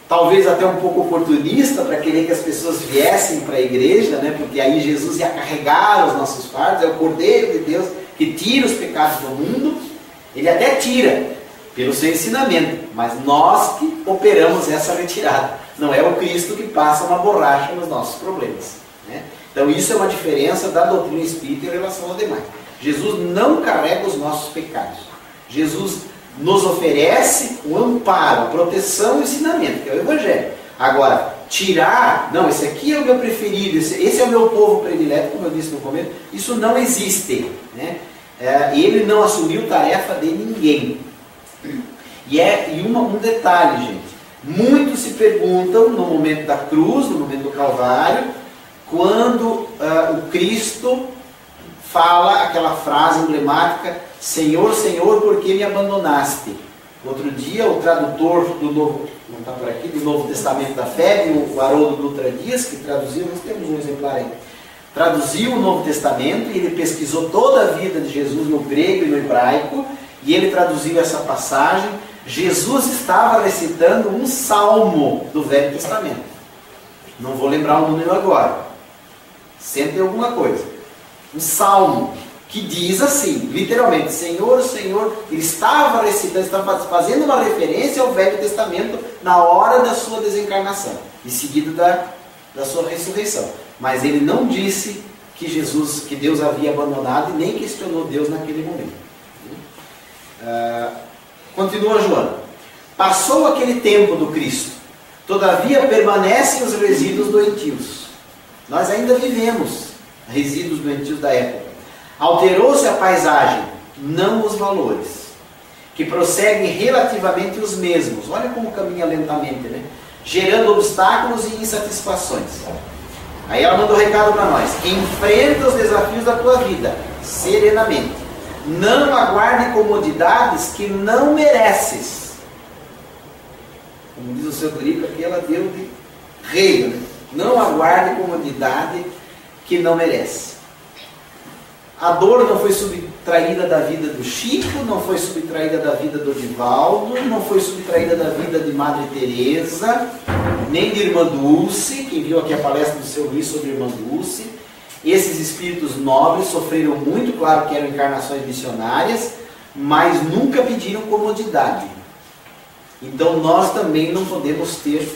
talvez até um pouco oportunista para querer que as pessoas viessem para a igreja, né? Porque aí Jesus ia carregar os nossos fardos, é o Cordeiro de Deus que tira os pecados do mundo. Ele até tira pelo seu ensinamento, mas nós que operamos essa retirada. Não é o Cristo que passa uma borracha nos nossos problemas, né? Então isso é uma diferença da doutrina espírita em relação aos demais. Jesus não carrega os nossos pecados. Jesus nos oferece o amparo, a proteção e o ensinamento, que é o Evangelho. Agora, tirar, não, esse aqui é o meu preferido, esse é o meu povo predileto, como eu disse no começo, isso não existe, né? Ele não assumiu tarefa de ninguém. E um detalhe, gente, muitos se perguntam no momento da cruz, no momento do Calvário, quando o Cristo fala aquela frase emblemática: Senhor, Senhor, por que me abandonaste? Outro dia, o tradutor do Novo, não está por aqui, do Novo Testamento da Fé, o Haroldo Dutra Dias, que traduziu, nós temos um exemplar aí, traduziu o Novo Testamento e ele pesquisou toda a vida de Jesus no grego e no hebraico, e ele traduziu essa passagem. Jesus estava recitando um salmo do Velho Testamento. Não vou lembrar o número agora. Sempre alguma coisa. Um salmo que diz assim, literalmente: Senhor, Senhor. Ele estava recitando, estava fazendo uma referência ao Velho Testamento na hora da sua desencarnação, em seguida da sua ressurreição. Mas ele não disse que Deus havia abandonado e nem questionou Deus naquele momento. Continua Joana. Passou aquele tempo do Cristo, todavia permanecem os resíduos doentios. Nós ainda vivemos resíduos doentios da época. Alterou-se a paisagem, não os valores, que prosseguem relativamente os mesmos. Olha como caminha lentamente, né? Gerando obstáculos e insatisfações. Aí ela manda um recado para nós: enfrenta os desafios da tua vida serenamente. Não aguarde comodidades que não mereces. Como diz o seu Turico aqui, ela deu de rei, né? Não aguarde comodidade que não merece. A dor não foi subtraída da vida do Chico, não foi subtraída da vida do Divaldo, não foi subtraída da vida de Madre Teresa, nem de Irmã Dulce. Quem viu aqui a palestra do seu Luiz sobre Irmã Dulce, esses espíritos nobres sofreram muito, claro que eram encarnações missionárias, mas nunca pediram comodidade. Então nós também não podemos ter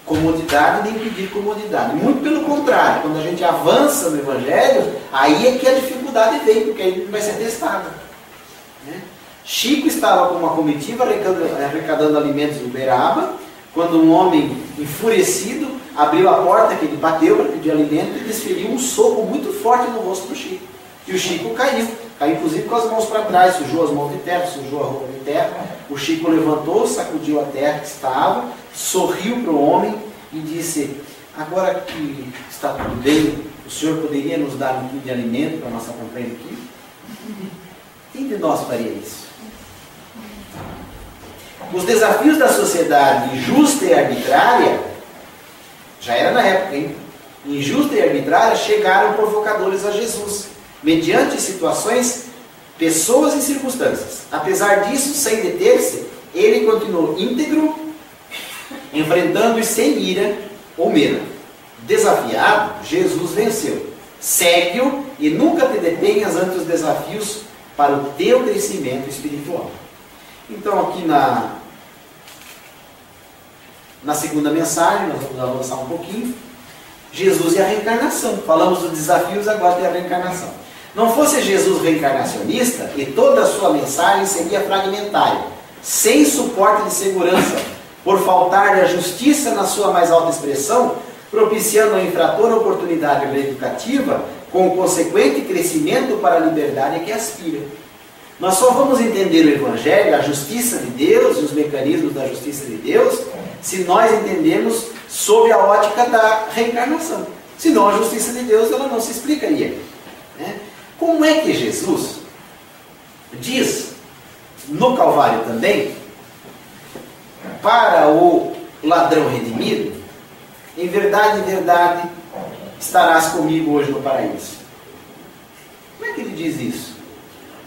comodidade nem pedir comodidade. Muito pelo contrário, quando a gente avança no Evangelho, aí é que a dificuldade vem, porque aí vai ser testado, né? Chico estava com uma comitiva arrecadando alimentos do Uberaba, quando um homem enfurecido abriu a porta que ele bateu para pedir alimento e desferiu um soco muito forte no rosto do Chico. E o Chico caiu inclusive com as mãos para trás, sujou as mãos de terra, sujou a roupa de terra. O Chico levantou, sacudiu a terra que estava, sorriu para o homem e disse: agora que está tudo bem, o senhor poderia nos dar um pouquinho de alimento para a nossa companheira aqui? Quem de nós faria isso? Os desafios da sociedade injusta e arbitrária, já era na época, hein? Injusta e arbitrária, chegaram provocadores a Jesus, mediante situações, pessoas e circunstâncias. Apesar disso, sem deter-se, ele continuou íntegro, enfrentando-os sem ira ou medo. Desafiado, Jesus venceu. Segue-o e nunca te detenhas ante os desafios para o teu crescimento espiritual. Então aqui na segunda mensagem, nós vamos avançar um pouquinho, Jesus e a reencarnação. Falamos dos desafios, agora tem a reencarnação. Não fosse Jesus reencarnacionista, e toda a sua mensagem seria fragmentária, sem suporte de segurança, por faltar da justiça na sua mais alta expressão, propiciando ao infrator a oportunidade reeducativa, com o consequente crescimento para a liberdade a que aspira. Nós só vamos entender o Evangelho, a justiça de Deus e os mecanismos da justiça de Deus, se nós entendermos sob a ótica da reencarnação. Senão a justiça de Deus ela não se explicaria, né? Como é que Jesus diz no Calvário também, para o ladrão redimido: em verdade, estarás comigo hoje no paraíso? Como é que ele diz isso?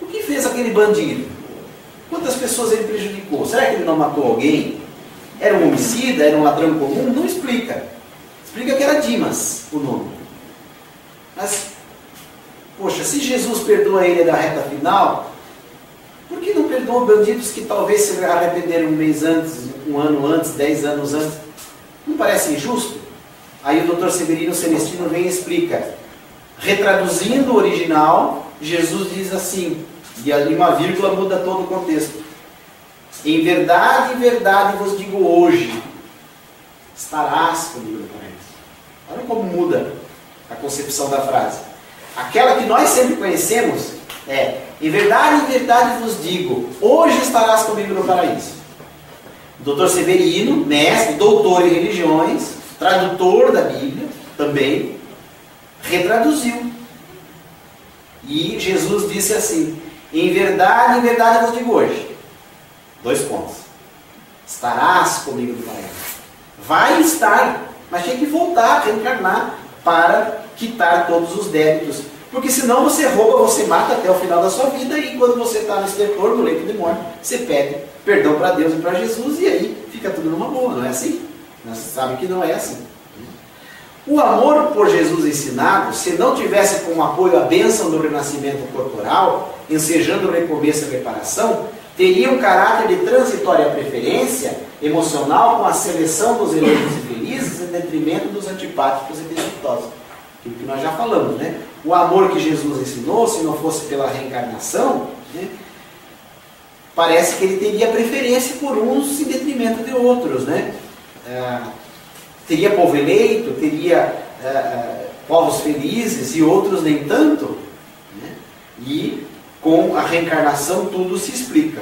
O que fez aquele bandido? Quantas pessoas ele prejudicou? Será que ele não matou alguém? Era um homicida? Era um ladrão comum? Não explica. Explica que era Dimas o nome. Mas, poxa, se Jesus perdoa ele da reta final, por que não perdoa bandidos que talvez se arrependeram um mês antes, um ano antes, 10 anos antes? Não parece injusto? Aí o Dr. Severino Celestino vem e explica. Retraduzindo o original, Jesus diz assim, e ali uma vírgula muda todo o contexto: Em verdade vos digo hoje, estarás comigo no paraíso. Olha como muda a concepção da frase. Aquela que nós sempre conhecemos é: em verdade vos digo, hoje estarás comigo no paraíso. O Dr. Severino, mestre, doutor em religiões, tradutor da Bíblia, também retraduziu. E Jesus disse assim: em verdade vos digo hoje. 2 pontos. Estarás comigo no paraíso. Vai estar, mas tem que voltar, reencarnar para quitar todos os débitos. Porque senão você rouba, você mata até o final da sua vida, e quando você está no estertor, no leito de morte, você pede perdão para Deus e para Jesus, e aí fica tudo numa boa, não é assim? Nós sabemos que não é assim. O amor por Jesus ensinado, se não tivesse como apoio a bênção do renascimento corporal, ensejando o recomeço e a reparação, teria um caráter de transitória preferência emocional com a seleção dos eleitos e felizes em detrimento dos antipáticos e desditosos. Aquilo que nós já falamos, né? O amor que Jesus ensinou, se não fosse pela reencarnação, né, parece que ele teria preferência por uns em detrimento de outros, né? Teria povo eleito, teria povos felizes e outros nem tanto, né? E com a reencarnação tudo se explica.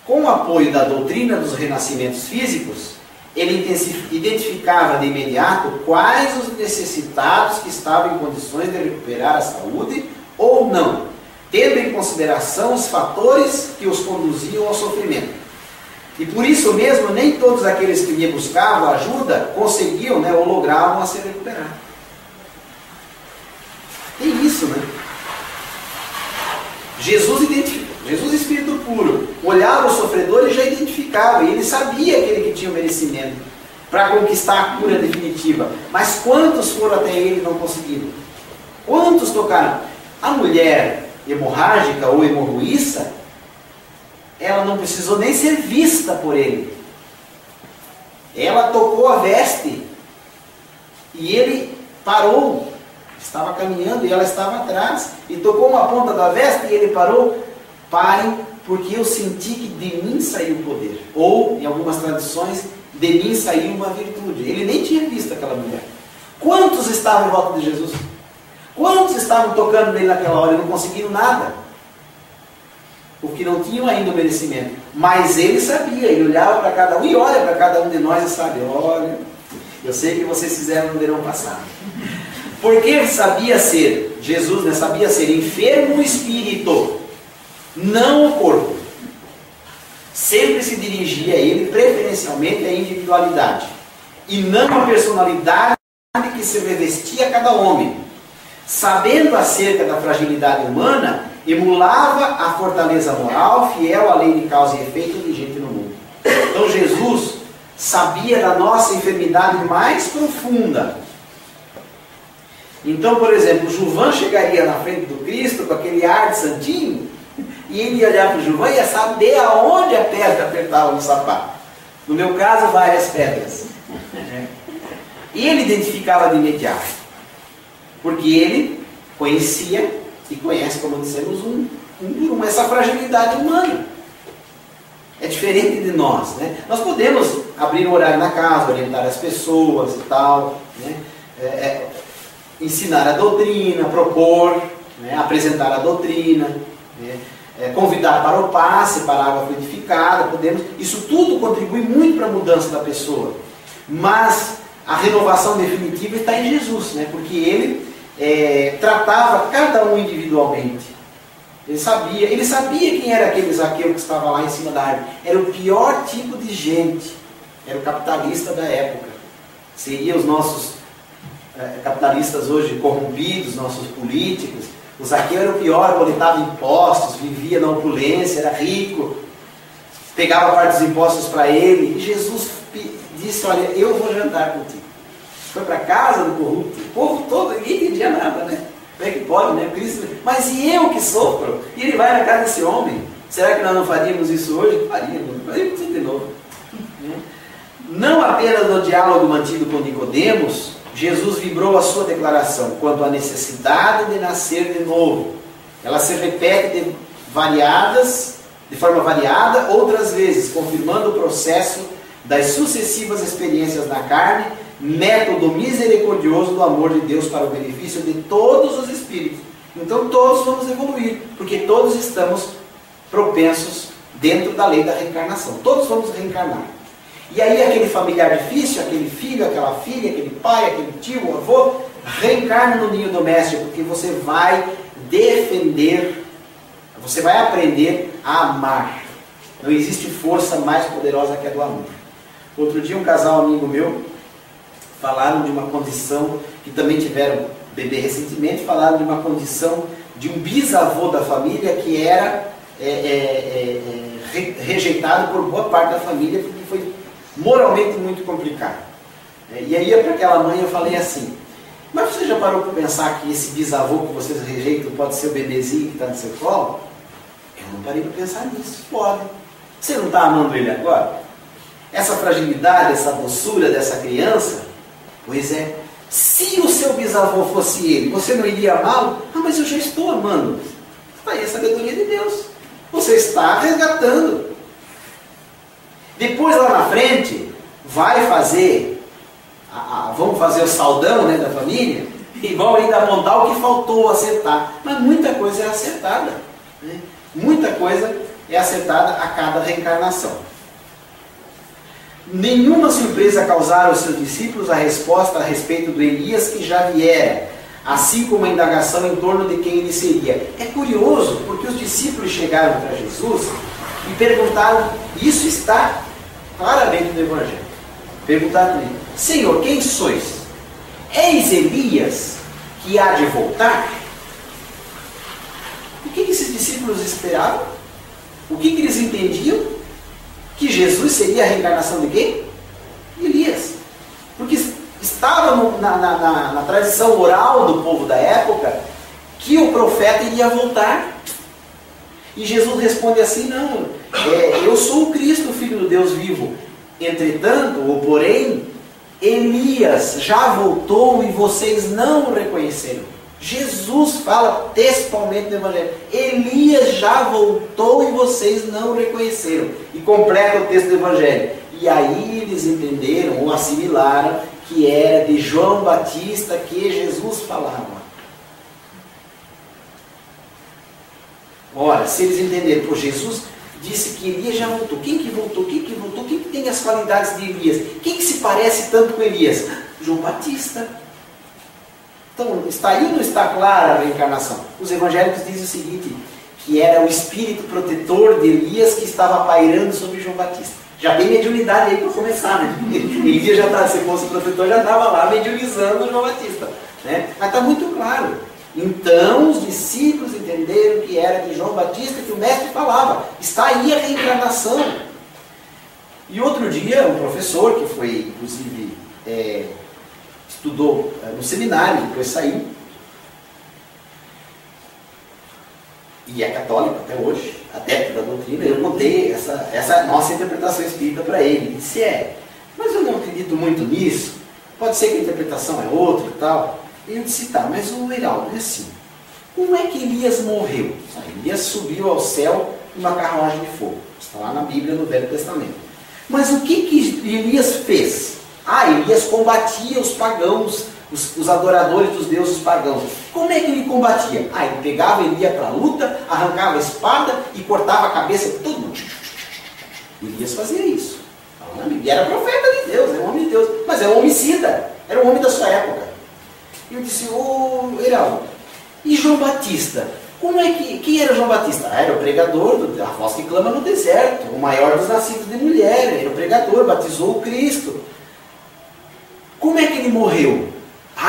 Com o apoio da doutrina dos renascimentos físicos, ele identificava de imediato quais os necessitados que estavam em condições de recuperar a saúde ou não, tendo em consideração os fatores que os conduziam ao sofrimento. E por isso mesmo, nem todos aqueles que lhe buscavam ajuda conseguiam, né, ou logravam a se recuperar. Tem isso, né? Jesus Espírito puro, olhava o sofredor e já identificava, e ele sabia aquele que tinha o merecimento para conquistar a cura definitiva. Mas quantos foram até ele e não conseguiram? Quantos tocaram? A mulher hemorrágica ou hemorroíça, ela não precisou nem ser vista por ele. Ela tocou a veste e ele parou. Estava caminhando e ela estava atrás e tocou uma ponta da veste e ele parou. Parem, porque eu senti que de mim saiu o poder. Ou, em algumas tradições, de mim saiu uma virtude. Ele nem tinha visto aquela mulher. Quantos estavam em volta de Jesus? Quantos estavam tocando nele naquela hora e não conseguiram nada? Porque não tinham ainda o merecimento. Mas ele sabia, ele olhava para cada um e olha para cada um de nós e sabe: olha, eu sei que vocês fizeram no verão passado. Porque ele sabia ser, Jesus, né, sabia ser enfermo o espírito, não o corpo. Sempre se dirigia a ele preferencialmente a individualidade, e não a personalidade que se revestia a cada homem. Sabendo acerca da fragilidade humana, emulava a fortaleza moral, fiel à lei de causa e efeito vigente no mundo. Então Jesus sabia da nossa enfermidade mais profunda. Então, por exemplo, o Juvan chegaria na frente do Cristo com aquele ar de santinho, e ele ia olhar para o Juvan e ia saber aonde a pedra apertava no sapato. No meu caso, várias pedras. E ele identificava de imediato, porque ele conhecia e conhece, como dissemos, um por um, essa fragilidade humana. É diferente de nós, né? Nós podemos abrir um horário na casa, orientar as pessoas e tal, né? Ensinar a doutrina, propor, né? Apresentar a doutrina, né? Convidar para o passe, para a água fluidificada, podemos. Isso tudo contribui muito para a mudança da pessoa. Mas a renovação definitiva está em Jesus, né? Porque ele tratava cada um individualmente. Ele sabia quem era aquele Zaqueu que estava lá em cima da árvore. Era o pior tipo de gente. Era o capitalista da época. Seria os nossos capitalistas hoje corrompidos, nossos políticos. O Zaqueu era o pior, coletava impostos, vivia na opulência, era rico, pegava parte dos impostos para ele. E Jesus disse: olha, eu vou jantar contigo. Foi para a casa do corrupto, o povo todo, ninguém entendia nada, né? Como é que pode, né? Cristo, mas e eu que sofro? E ele vai na casa desse homem. Será que nós não faríamos isso hoje? Faríamos tudo de novo. Não apenas no diálogo mantido com Nicodemos, Jesus vibrou a sua declaração quanto à necessidade de nascer de novo. Ela se repete de variadas de forma variada, outras vezes confirmando o processo das sucessivas experiências na carne, método misericordioso do amor de Deus para o benefício de todos os espíritos. Então todos vamos evoluir, porque todos estamos propensos dentro da lei da reencarnação. Todos vamos reencarnar. E aí aquele familiar difícil, aquele filho, aquela filha, aquele pai, aquele tio, o avô, reencarna no ninho doméstico, porque você vai defender, você vai aprender a amar. Não existe força mais poderosa que a do amor. Outro dia um casal amigo meu falaram de uma condição, que também tiveram bebê recentemente, falaram de uma condição de um bisavô da família que era rejeitado por boa parte da família, porque foi moralmente muito complicado. E aí para aquela mãe eu falei assim, mas você já parou para pensar que esse bisavô que vocês rejeitam pode ser o bebezinho que está no seu colo? Eu não parei para pensar nisso. Pode. Você não está amando ele agora? Essa fragilidade, essa doçura dessa criança? Pois é. Se o seu bisavô fosse ele, você não iria amá-lo? Ah, mas eu já estou amando. Está aí a sabedoria de Deus. Você está resgatando. Depois lá na frente, vai fazer, vamos fazer o saldão, né, da família, e vão ainda apontar o que faltou acertar. Mas muita coisa é acertada. Né? Muita coisa é acertada a cada reencarnação. Nenhuma surpresa causaram aos seus discípulos a resposta a respeito do Elias que já viera, assim como a indagação em torno de quem ele seria. É curioso, porque os discípulos chegaram para Jesus e perguntaram, isso está claramente no Evangelho, perguntaram a ele, Senhor, quem sois? És Elias que há de voltar? O que esses discípulos esperavam? O que eles entendiam? Que Jesus seria a reencarnação de quem? Elias. Porque estava na tradição oral do povo da época que o profeta iria voltar. E Jesus responde assim, não, eu sou o Cristo, o Filho do Deus vivo. Entretanto, ou porém, Elias já voltou e vocês não o reconheceram. Jesus fala textualmente no Evangelho, Elias já voltou e vocês não o reconheceram. E completa o texto do Evangelho. E aí eles entenderam ou assimilaram que era de João Batista que Jesus falava. Ora, se eles entenderam, por Jesus disse que Elias já voltou. Quem que voltou? Quem que voltou? Quem que tem as qualidades de Elias? Quem que se parece tanto com Elias? João Batista. Então, está aí ou não está clara a reencarnação? Os evangélicos dizem o seguinte, que era o espírito protetor de Elias que estava pairando sobre João Batista. Já tem mediunidade aí para começar, né? Elias já está, se fosse protetor, já estava lá mediunizando João Batista. Né? Mas está muito claro. Então, os discípulos entenderam que era de João Batista que o mestre falava. Está aí a reencarnação. E outro dia, um professor, que foi, inclusive, estudou no seminário, depois saiu, e é católico até hoje, adepto da doutrina, eu contei essa nossa interpretação espírita para ele. Ele disse, mas eu não acredito muito nisso, pode ser que a interpretação é outra e tal. E eu disse, tá, mas o Heraldo, é assim, como é que Elias morreu? Elias subiu ao céu numa carruagem de fogo, está lá na Bíblia, no Velho Testamento. Mas o que Elias fez? Elias combatia os pagãos, os adoradores dos deuses pagãos. Como é que ele combatia? Ele pegava, ele ia para a luta, arrancava a espada e cortava a cabeça de todo mundo. Elias fazia isso. E era profeta de Deus, era um homem de Deus, mas era um homicida, era um homem da sua época. E eu disse, Heraldo, e João Batista? Quem era João Batista? Era o pregador, a voz que clama no deserto, o maior dos nascidos de mulher, era o pregador, batizou o Cristo. Como é que ele morreu?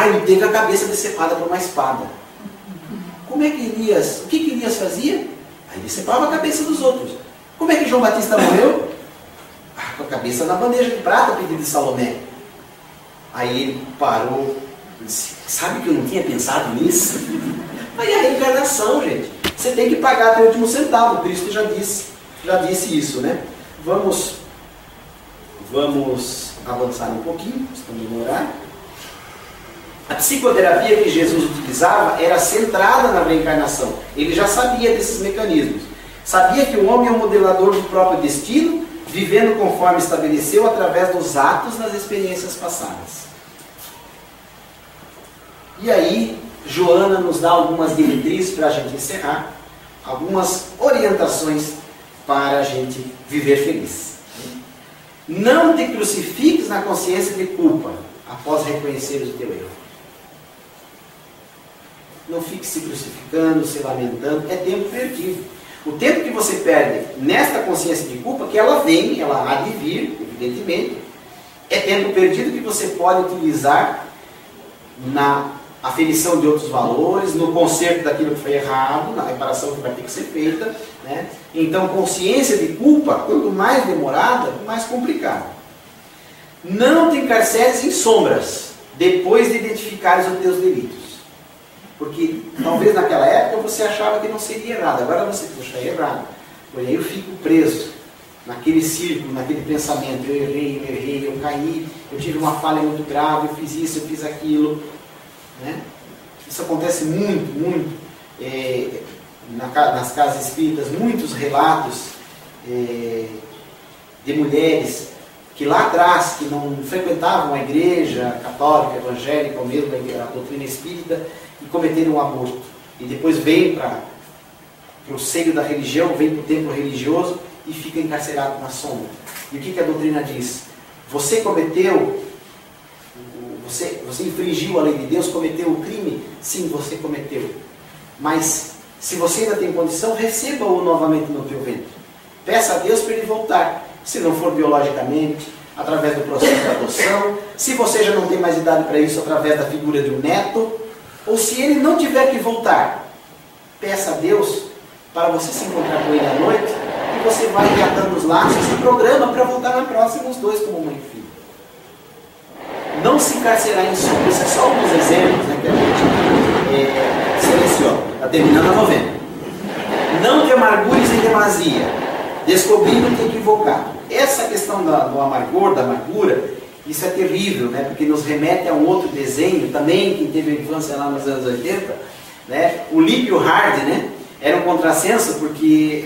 Ele teve a cabeça decepada por uma espada. O que Elias fazia? Ele decepava a cabeça dos outros. Como é que João Batista morreu? Com a cabeça na bandeja de prata, pedido de Salomé. Aí ele parou e disse, sabe que eu não tinha pensado nisso? Aí a reencarnação, gente. Você tem que pagar até o último centavo. Cristo já disse isso, né? Vamos avançar um pouquinho, estamos no horário. A psicoterapia que Jesus utilizava era centrada na reencarnação. Ele já sabia desses mecanismos. Sabia que o homem é o modelador do próprio destino, vivendo conforme estabeleceu através dos atos das experiências passadas. E aí, Joana nos dá algumas diretrizes para a gente encerrar, algumas orientações para a gente viver feliz. Não te crucifiques na consciência de culpa após reconhecer o teu erro. Não fique se crucificando, se lamentando, é tempo perdido. O tempo que você perde nesta consciência de culpa, que ela vem, ela há de vir, evidentemente, é tempo perdido que você pode utilizar na aferição de outros valores, no conserto daquilo que foi errado, na reparação que vai ter que ser feita, né? Então, consciência de culpa, quanto mais demorada, mais complicado. Não te encarceres em sombras, depois de identificares os teus delitos. Porque talvez naquela época você achava que não seria errado, agora você puxa, é errado. Por aí eu fico preso naquele círculo, naquele pensamento, eu errei, eu caí, eu tive uma falha muito grave, eu fiz isso, eu fiz aquilo. Né? Isso acontece muito nas casas espíritas, muitos relatos de mulheres que lá atrás, que não frequentavam a igreja católica, evangélica, ou mesmo a doutrina espírita, e cometeram um aborto. E depois vêm para o seio da religião, vêm para o templo religioso e fica encarcerado na sombra. E o que a doutrina diz? Você cometeu, você infringiu a lei de Deus, cometeu o crime? Sim, você cometeu. Mas, se você ainda tem condição, receba-o novamente no teu ventre. Peça a Deus para ele voltar. Se não for biologicamente, através do processo de adoção. Se você já não tem mais idade para isso, através da figura de um neto. Ou se ele não tiver que voltar, peça a Deus para você se encontrar com ele à noite e você vai reatando os laços e programa para voltar na próxima os dois como mãe e filho. Não se encarcerar em sombra. Isso é só alguns exemplos, né, que a gente seleciona. Está terminando a novena. Não te amargures em demasia, descobrindo-te equivocado. Essa questão do amargor, da amargura, isso é terrível, né? Porque nos remete a um outro desenho, também, quem teve a infância lá nos anos 80, né? O Lip e o Hard, né? Era um contrassenso, porque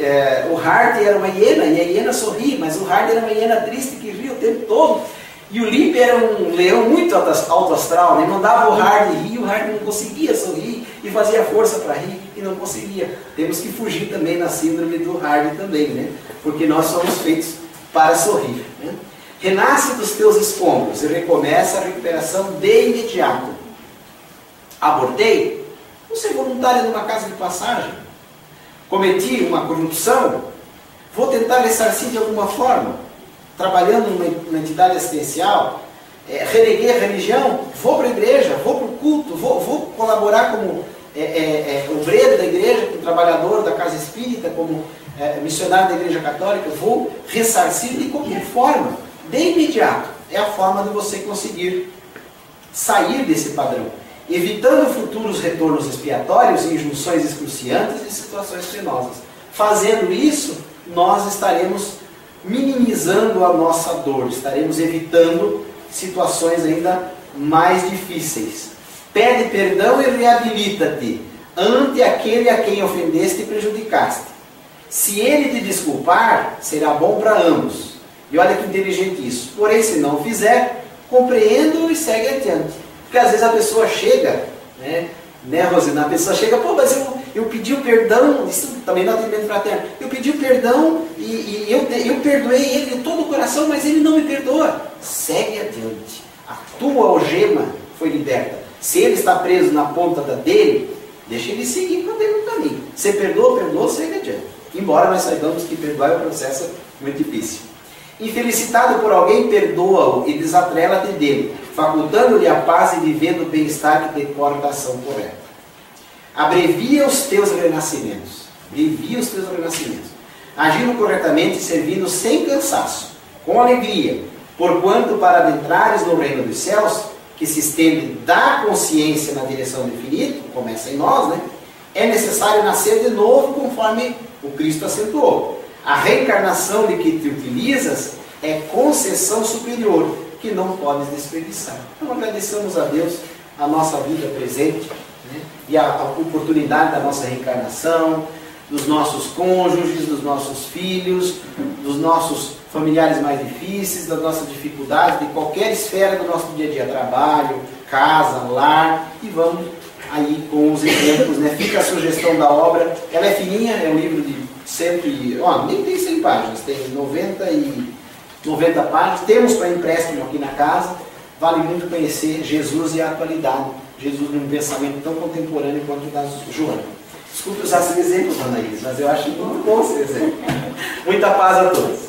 o Hard era uma hiena, e a hiena sorria, mas o Hard era uma hiena triste que ria o tempo todo. E o Lip era um leão muito alto astral, né? Mandava o Hard rir, e o Hard não conseguia sorrir, e fazia força para rir, e não conseguia. Temos que fugir também na síndrome do Hard também, né? Porque nós somos feitos para sorrir, né? Renasce dos teus escombros e recomeça a recuperação de imediato. Abortei? Vou ser voluntário numa casa de passagem. Cometi uma corrupção? Vou tentar ressarcir de alguma forma. Trabalhando numa entidade assistencial? Reneguei a religião? Vou para a igreja? Vou para o culto? Vou colaborar como obreiro da igreja, como trabalhador da casa espírita, como missionário da igreja católica? Vou ressarcir de qualquer forma. De imediato, é a forma de você conseguir sair desse padrão, evitando futuros retornos expiatórios, injunções excruciantes e situações penosas. Fazendo isso, nós estaremos minimizando a nossa dor, estaremos evitando situações ainda mais difíceis. Pede perdão e reabilita-te ante aquele a quem ofendeste e prejudicaste. Se ele te desculpar, será bom para ambos. E olha que inteligente isso. Porém, se não fizer, compreenda-o e segue adiante. Porque às vezes a pessoa chega, né, Rosina? A pessoa chega, pô, mas eu pedi o perdão, isso também não atendimento fraterno. Eu pedi o perdão e eu perdoei ele de todo o coração, mas ele não me perdoa. Segue adiante. A tua algema foi liberta. Se ele está preso na ponta da dele, deixa ele seguir com ele no caminho. Você perdoou, segue adiante. Embora nós saibamos que perdoar é um processo muito difícil. Infelicitado por alguém, perdoa-o e desatrela-te dele, facultando-lhe a paz e vivendo o bem-estar que decorre da ação correta. Abrevia os teus renascimentos. Abrevia os teus renascimentos. Agindo corretamente e servindo sem cansaço, com alegria, porquanto para adentrares no reino dos céus, que se estende da consciência na direção do infinito, começa em nós, né? É necessário nascer de novo, conforme o Cristo acentuou. A reencarnação de que te utilizas é concessão superior, que não podes desperdiçar. Então agradecemos a Deus a nossa vida presente, né? E a oportunidade da nossa reencarnação, dos nossos cônjuges, dos nossos filhos, dos nossos familiares mais difíceis, das nossas dificuldades, de qualquer esfera do nosso dia a dia, trabalho, casa, lar, e vamos aí com os exemplos, né? Fica a sugestão da obra, ela é fininha, é um livro de nem tem 100 páginas, tem 90 páginas, temos para empréstimo aqui na casa, vale muito conhecer Jesus e a atualidade, Jesus num pensamento tão contemporâneo quanto o da Joana. Desculpe usar esse exemplo, Dona Iris, mas eu acho muito bom esse exemplo. Muita paz a todos.